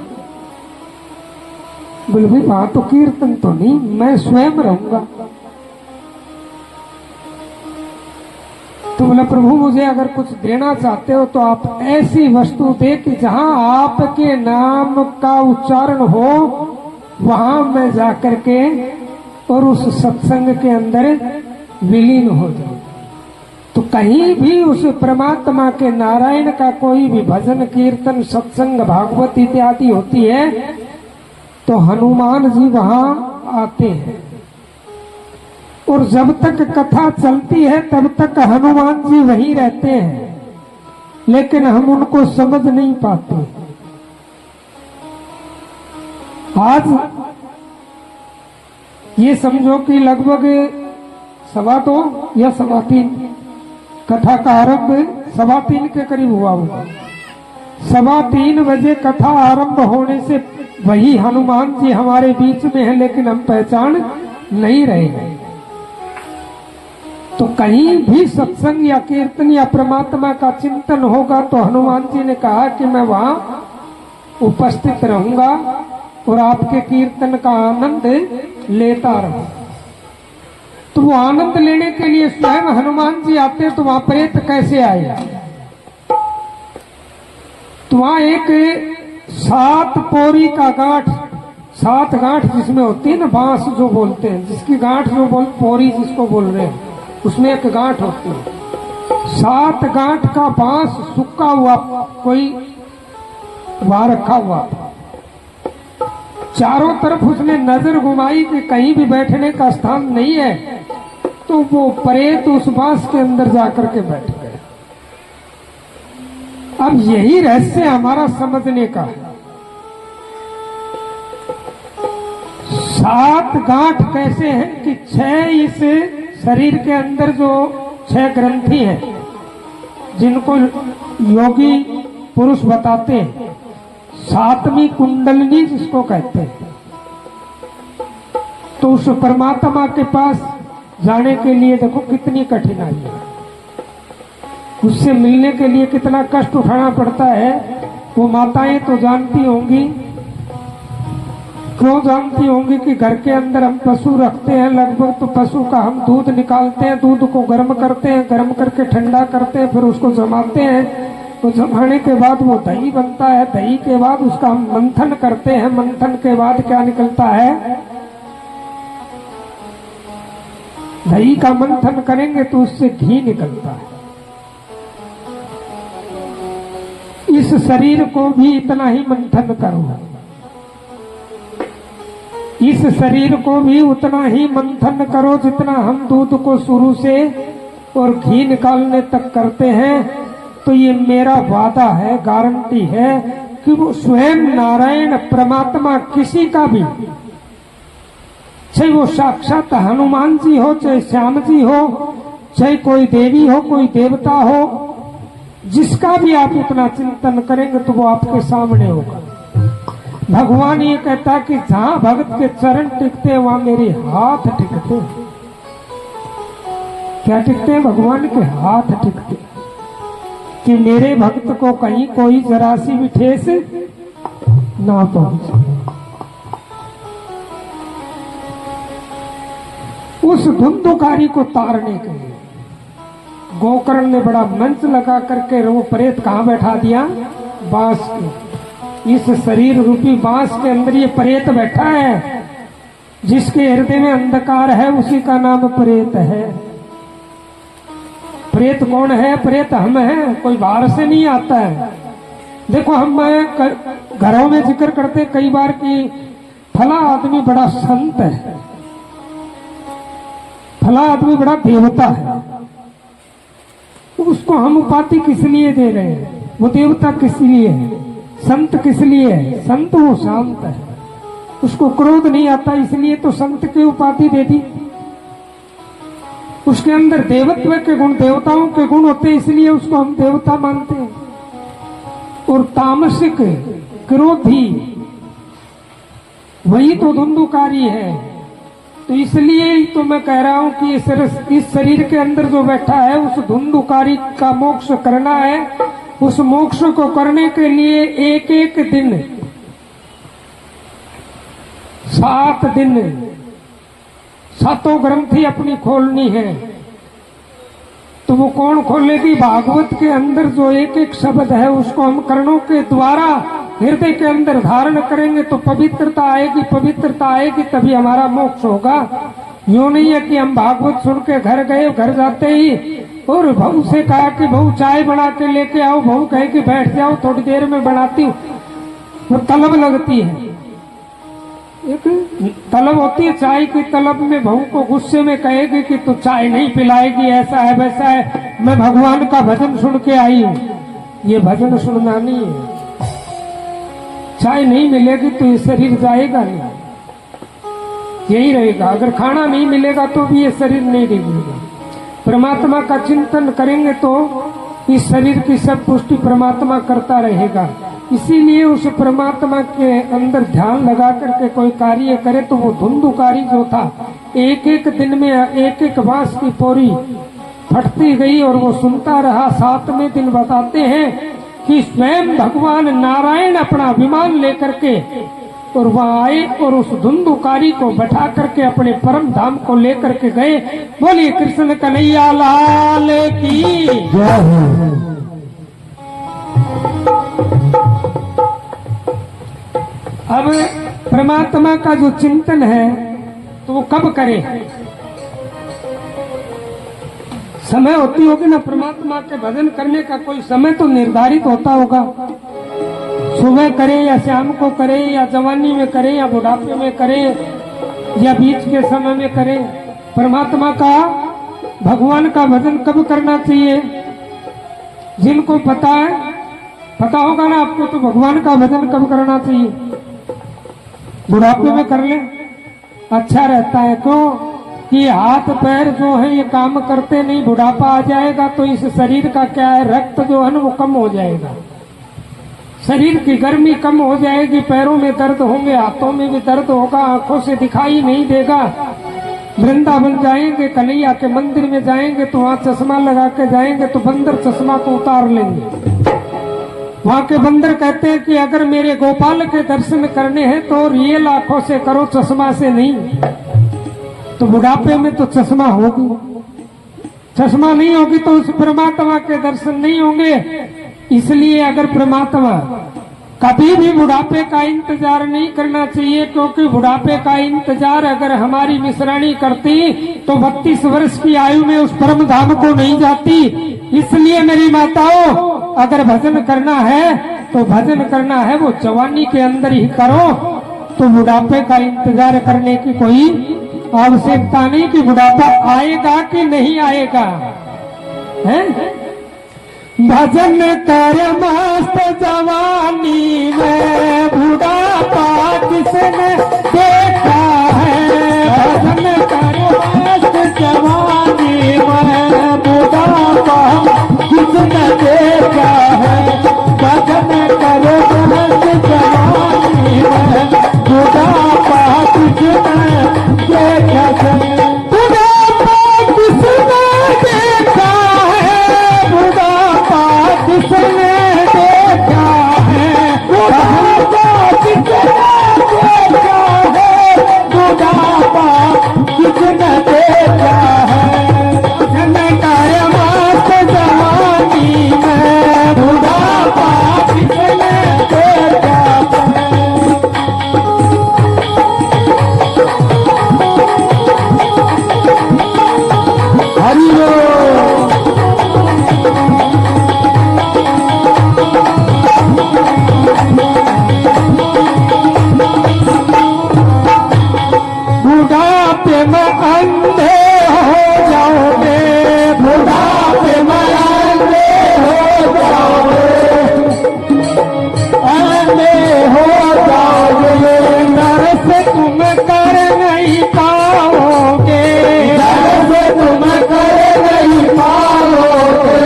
बोले भाई वहां तो कीर्तन तो नहीं, मैं स्वयं रहूंगा। तो बोला प्रभु मुझे अगर कुछ देना चाहते हो तो आप ऐसी वस्तु दे कि जहां आपके नाम का उच्चारण हो, वहां मैं जाकर के और उस सत्संग के अंदर विलीन हो जाऊं। तो कहीं भी उस परमात्मा के नारायण का कोई भी भजन कीर्तन सत्संग भागवत इत्यादि होती है तो हनुमान जी वहां आते हैं, और जब तक कथा चलती है तब तक हनुमान जी वहीं रहते हैं, लेकिन हम उनको समझ नहीं पाते। आज ये समझो कि लगभग 2:15 या 3:15 कथा का आरंभ 3:15 के करीब हुआ होगा। 3:15 बजे कथा आरंभ होने से वही हनुमान जी हमारे बीच में है, लेकिन हम पहचान नहीं रहे हैं। तो कहीं भी सत्संग या कीर्तन या परमात्मा का चिंतन होगा तो हनुमान जी ने कहा कि मैं वहां उपस्थित रहूंगा और आपके कीर्तन का आनंद लेता रहूं। तो वो आनंद लेने के लिए स्वयं हनुमान जी आते, तो वहां प्रेत कैसे आए? तो वहां एक 7 पोरी का गांठ, 7 गांठ जिसमें होती है ना बांस जो बोलते हैं, जिसकी गांठ जो पोरी जिसको बोल रहे हैं, उसमें एक गांठ होती है। 7 गांठ का बांस सूखा हुआ कोई वहां रखा हुआ था। चारों तरफ उसने नजर घुमाई कि कहीं भी बैठने का स्थान नहीं है, तो वो प्रेत उस बांस के अंदर जाकर के बैठ गए। अब यही रहस्य हमारा समझने का है। 7 गांठ कैसे हैं कि 6 इस शरीर के अंदर जो 6 ग्रंथि हैं, जिनको योगी पुरुष बताते हैं, 7वीं कुंडलनी जिसको कहते हैं। तो उस परमात्मा के पास जाने के लिए देखो कितनी कठिनाई है, उससे मिलने के लिए कितना कष्ट उठाना पड़ता है। वो माताएं तो जानती होंगी, क्यों जानती होंगी कि घर के अंदर हम पशु रखते हैं, लगभग तो पशु का हम दूध निकालते हैं, दूध को गर्म करते हैं, गर्म करके ठंडा करते हैं, फिर उसको जमाते हैं। तो जमाने के बाद वो दही बनता है, दही के बाद उसका हम मंथन करते हैं, मंथन के बाद क्या निकलता है? दही का मंथन करेंगे तो उससे घी निकलता है। इस शरीर को भी इतना ही मंथन करो, इस शरीर को भी उतना ही मंथन करो जितना हम दूध को शुरू से और घी निकालने तक करते हैं। तो ये मेरा वादा है, गारंटी है कि वो स्वयं नारायण परमात्मा किसी का भी, चाहे वो साक्षात हनुमान जी हो, चाहे श्याम जी हो, चाहे कोई देवी हो, कोई देवता हो, जिसका भी आप उतना चिंतन करेंगे तो वो आपके सामने होगा। भगवान ये कहता है कि जहां भक्त के चरण टिकते हैं वहां मेरे हाथ टिकते हैं। क्या टिकते हैं? भगवान के हाथ टिकते हैं कि मेरे भक्त को कहीं कोई जरा सी भी ठेस ना पहुंचे। उस धुंधुकारी को तारने के लिए गोकर्ण ने बड़ा मंच लगा करके वो प्रेत कहां बैठा दिया? बांस के, इस शरीर रूपी बांस के अंदर ये प्रेत बैठा है। जिसके हृदय में अंधकार है उसी का नाम प्रेत है। प्रेत कौन है? प्रेत हम हैं, कोई बाहर से नहीं आता है। देखो हम घरों में जिक्र करते कई बार कि फला आदमी बड़ा संत है, फला आदमी बड़ा देवता है, उसको हम उपाधि किस लिए दे रहे हैं? वो देवता किस लिए है? संत किस लिए है? संत वो शांत है, उसको क्रोध नहीं आता, इसलिए तो संत की उपाधि दे दी। उसके अंदर देवत्व के गुण, देवताओं के गुण होते हैं, इसलिए उसको हम देवता मानते हैं। और तामसिक क्रोधी वही तो धुंधुकारी है। तो इसलिए ही तो मैं कह रहा हूं कि इस शरीर के अंदर जो बैठा है उस धुंधुकारी का मोक्ष करना है। उस मोक्ष को करने के लिए एक एक दिन 7 दिन 7 ग्रंथि अपनी खोलनी है। तो वो कौन खोलेगी? भागवत के अंदर जो एक एक शब्द है उसको हम कर्णों के द्वारा हृदय के अंदर धारण करेंगे तो पवित्रता आएगी, पवित्रता आएगी तभी हमारा मोक्ष होगा। यूं नहीं है कि हम भागवत सुन के घर गए, घर जाते ही और बहू से कहा कि बहू चाय बना के लेके आओ, बहू कहे कि बैठ जाओ थोड़ी देर में बनाती हूँ। वो तलब लगती है, एक तलब होती है चाय की। तलब में बहू को गुस्से में कहेगी कि तू चाय नहीं पिलाएगी, ऐसा है वैसा है, मैं भगवान का भजन सुन के आई हूँ। ये भजन सुनना नहीं है। चाय नहीं मिलेगी तो ये शरीर जाएगा नहीं, यही रहेगा। अगर खाना नहीं मिलेगा तो भी ये शरीर नहीं रहेगा। परमात्मा का चिंतन करेंगे तो इस शरीर की सब पुष्टि परमात्मा करता रहेगा। इसीलिए उस परमात्मा के अंदर ध्यान लगा करके कोई कार्य करे तो वो धुंधुकारी जो था एक एक दिन में एक एक बांस की पोरी फटती गई और वो सुनता रहा। 7वें दिन बताते हैं कि स्वयं भगवान नारायण अपना विमान लेकर के और वहां आए और उस धुंधुकारी को बैठा करके अपने परम धाम को लेकर के गए। बोलिए कृष्ण कन्हैया लाल की जय हो। अब परमात्मा का जो चिंतन है तो वो कब करे? समय होती होगी ना परमात्मा के भजन करने का, कोई समय तो निर्धारित होता होगा। सुबह करे या शाम को करे या जवानी में करे या बुढ़ापे में करे या बीच के समय में करे। परमात्मा का भगवान का भजन कब करना चाहिए? जिनको पता है, पता होगा ना आपको, तो भगवान का भजन कब करना चाहिए? बुढ़ापे में कर ले, अच्छा रहता है। क्यों कि हाथ पैर जो है ये काम करते नहीं, बुढ़ापा आ जाएगा तो इस शरीर का क्या है, रक्त जो है ना वो कम हो जाएगा, शरीर की गर्मी कम हो जाएगी, पैरों में दर्द होंगे, हाथों में भी दर्द होगा, आंखों से दिखाई नहीं देगा। वृंदावन जाएंगे, कन्हैया के मंदिर में जाएंगे तो वहां चश्मा लगा के जाएंगे तो बंदर चश्मा को उतार लेंगे। वहां के बंदर कहते हैं कि अगर मेरे गोपाल के दर्शन करने हैं तो रियल आंखों से करो, चश्मा से नहीं। तो बुढ़ापे में तो चश्मा होगी, चश्मा नहीं होगी तो उस परमात्मा के दर्शन नहीं होंगे। इसलिए अगर परमात्मा कभी भी बुढ़ापे का इंतजार नहीं करना चाहिए, क्योंकि बुढ़ापे का इंतजार अगर हमारी मिश्राणी करती तो 32 वर्ष की आयु में उस परम धाम को नहीं जाती। इसलिए मेरी माताओं, अगर भजन करना है तो भजन करना है वो जवानी के अंदर ही करो, तो बुढ़ापे का इंतजार करने की कोई आवश्यकता नहीं कि बुढ़ापा आएगा कि नहीं आएगा है। भजन कर मस्त जवानी में बुढ़ापा किसने देखा है। भजन कर मस्त जवानी में बुढ़ापा किसने देखा है। भजन कर मस्त जवानी में बुढ़ापा किसने देखा है। बुढ़ापा किसने देखा है, बुढ़ापा किसने देखा है, बुढ़ापा किसने देखा है, बुढ़ापा किसने देखा है। भजन कर मस्त जवानी में अंधे हो जाओगे, दर्श तुम कर नहीं पाओगे, दर्श तुम कर नहीं पाओगे,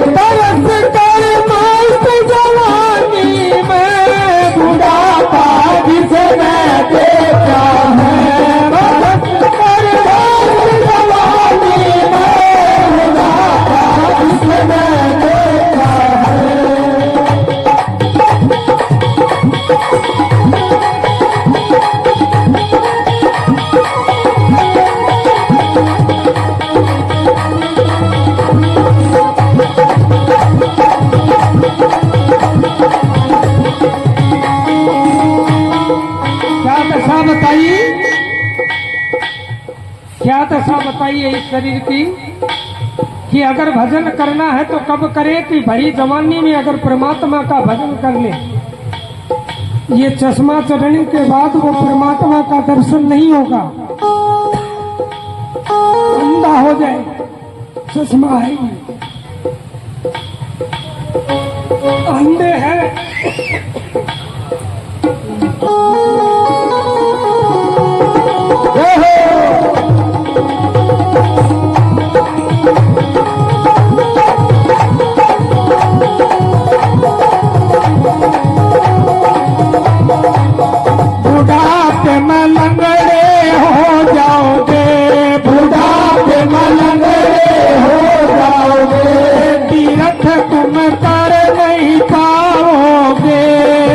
तरस कर मस्त जवानी में बुढ़ापा जिसने देखा है, तरस कर मस्त जवानी में बुढ़ापा जिसने देखा है। क्या दशा बताइए, क्या दशा बताइए इस शरीर की कि अगर भजन करना है तो कब करे कि भरी जवानी में अगर परमात्मा का भजन कर ले। ये चश्मा चढ़ने के बाद वो परमात्मा का दर्शन नहीं होगा, अंधा हो जाए। चश्मा है ही। अंधे हैं। बुढ़ापे में लंगड़े हो जाओगे, बुढ़ापे में लंगड़े हो जाओगे, तीर्थ तुम कर नहीं पाओगे,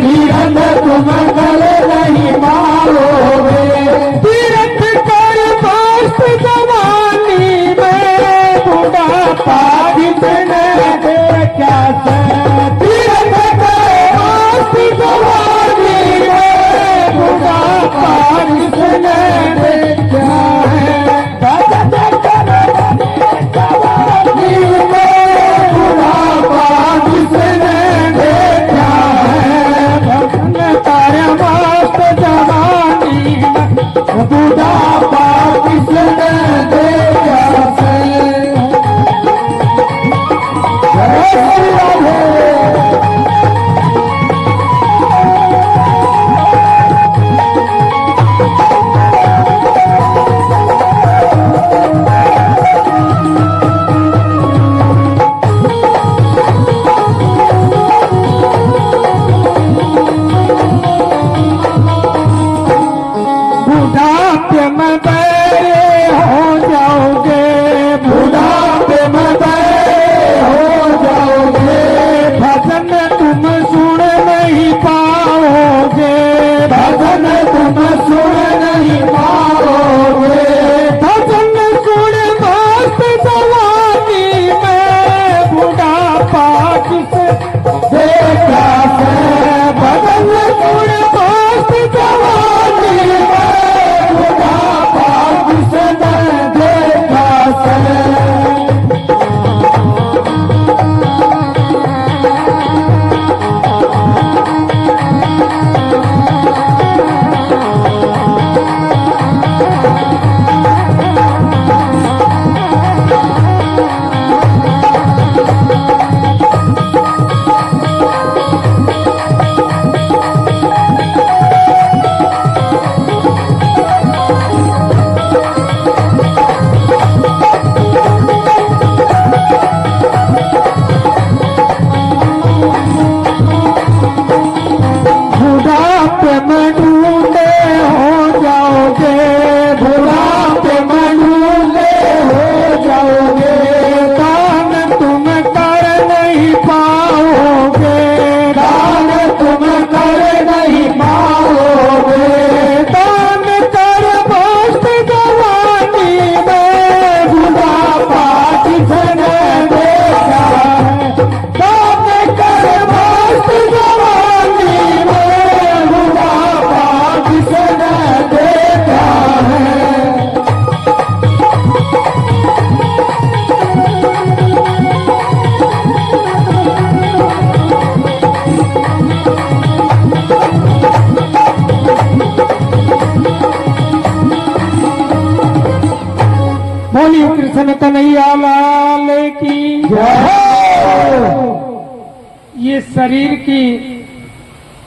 तीर्थ तुम कर नहीं पाओगे, तीर्थ कर मस्त जवानी में बुढ़ापा जिसने देखा है, तीर्थ कर मस्त जवानी में बुढ़ापा जिसने देखा है, जवानी में बुढ़ापा जिसने देखा है, भजन कर मस्त जवानी में बुढ़ापा जिसने देखा है। जय श्री राधे।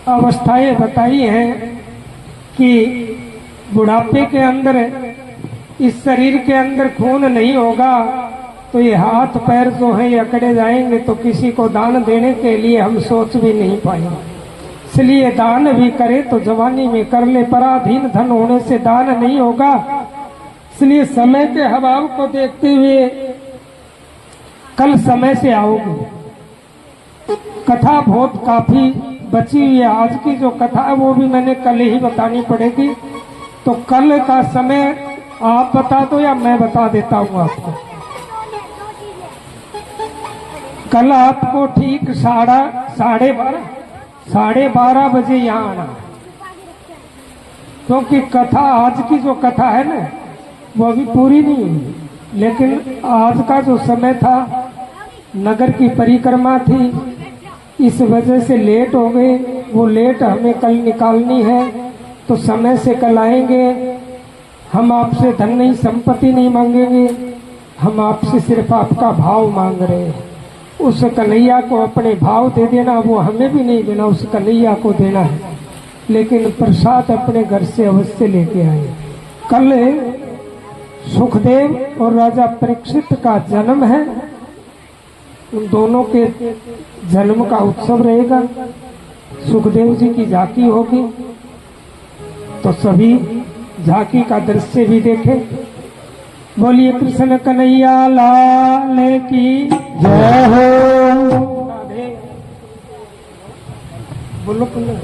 अवस्थाएं बताई हैं कि बुढ़ापे के अंदर इस शरीर के अंदर खून नहीं होगा तो ये हाथ पैर जो है ये अकड़े जाएंगे, तो किसी को दान देने के लिए हम सोच भी नहीं पाएंगे। इसलिए दान भी करे तो जवानी में कर ले, पराधीन धन होने से दान नहीं होगा। इसलिए समय के अभाव को देखते हुए कल समय से आओगे। कथा बहुत काफी बची हुई है, आज की जो कथा है वो भी मैंने कल ही बतानी पड़ेगी। तो कल का समय आप बता दो या मैं बता देता हूँ आपको। कल आपको ठीक 12:30 बजे यहाँ आना, क्योंकि कथा आज की जो कथा है ना वो अभी पूरी नहीं हुई, लेकिन आज का जो समय था नगर की परिक्रमा थी, इस वजह से लेट हो गए। वो लेट हमें कल निकालनी है, तो समय से कल आएंगे। हम आपसे धन नहीं संपत्ति नहीं मांगेंगे, हम आपसे सिर्फ आपका भाव मांग रहे हैं। उस कन्हैया को अपने भाव दे देना, वो हमें भी नहीं देना, उस कन्हैया को देना है। लेकिन प्रसाद अपने घर से अवश्य लेके आए। कल सुखदेव और राजा परीक्षित का जन्म है, उन दोनों के जन्म का उत्सव रहेगा। सुखदेव जी की झांकी होगी, तो सभी झांकी का दृश्य भी देखें। बोलिए कृष्ण कन्हैया लाल की जय हो। राधे। बोलो बोलो।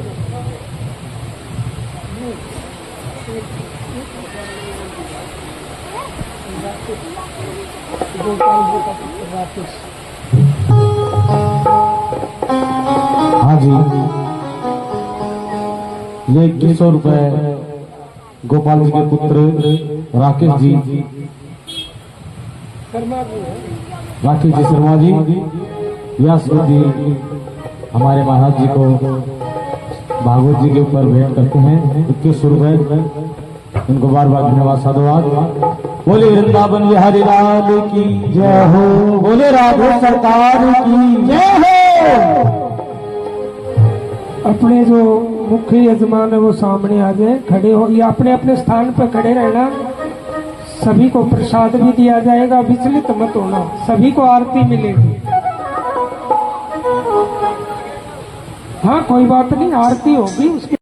हाँ जी, ये 2100 रुपए गोपाल जी के पुत्र राकेश जी शर्मा जी व्यास बुद्धि हमारे महाराज जी को भागवत जी के ऊपर भेंट करते हैं। 2100 रुपए, इनको बार बार धन्यवाद साधुवाद। बोले वृंदावन बिहारी लाल की जय हो, बोले राघव सरकार की जय हो। अपने जो मुख्य यजमान है वो सामने आ जाए, खड़े हो या अपने अपने स्थान पर खड़े रहना। सभी को प्रसाद भी दिया जाएगा, विचलित मत होना, सभी को आरती मिलेगी। हाँ कोई बात नहीं, आरती होगी उसके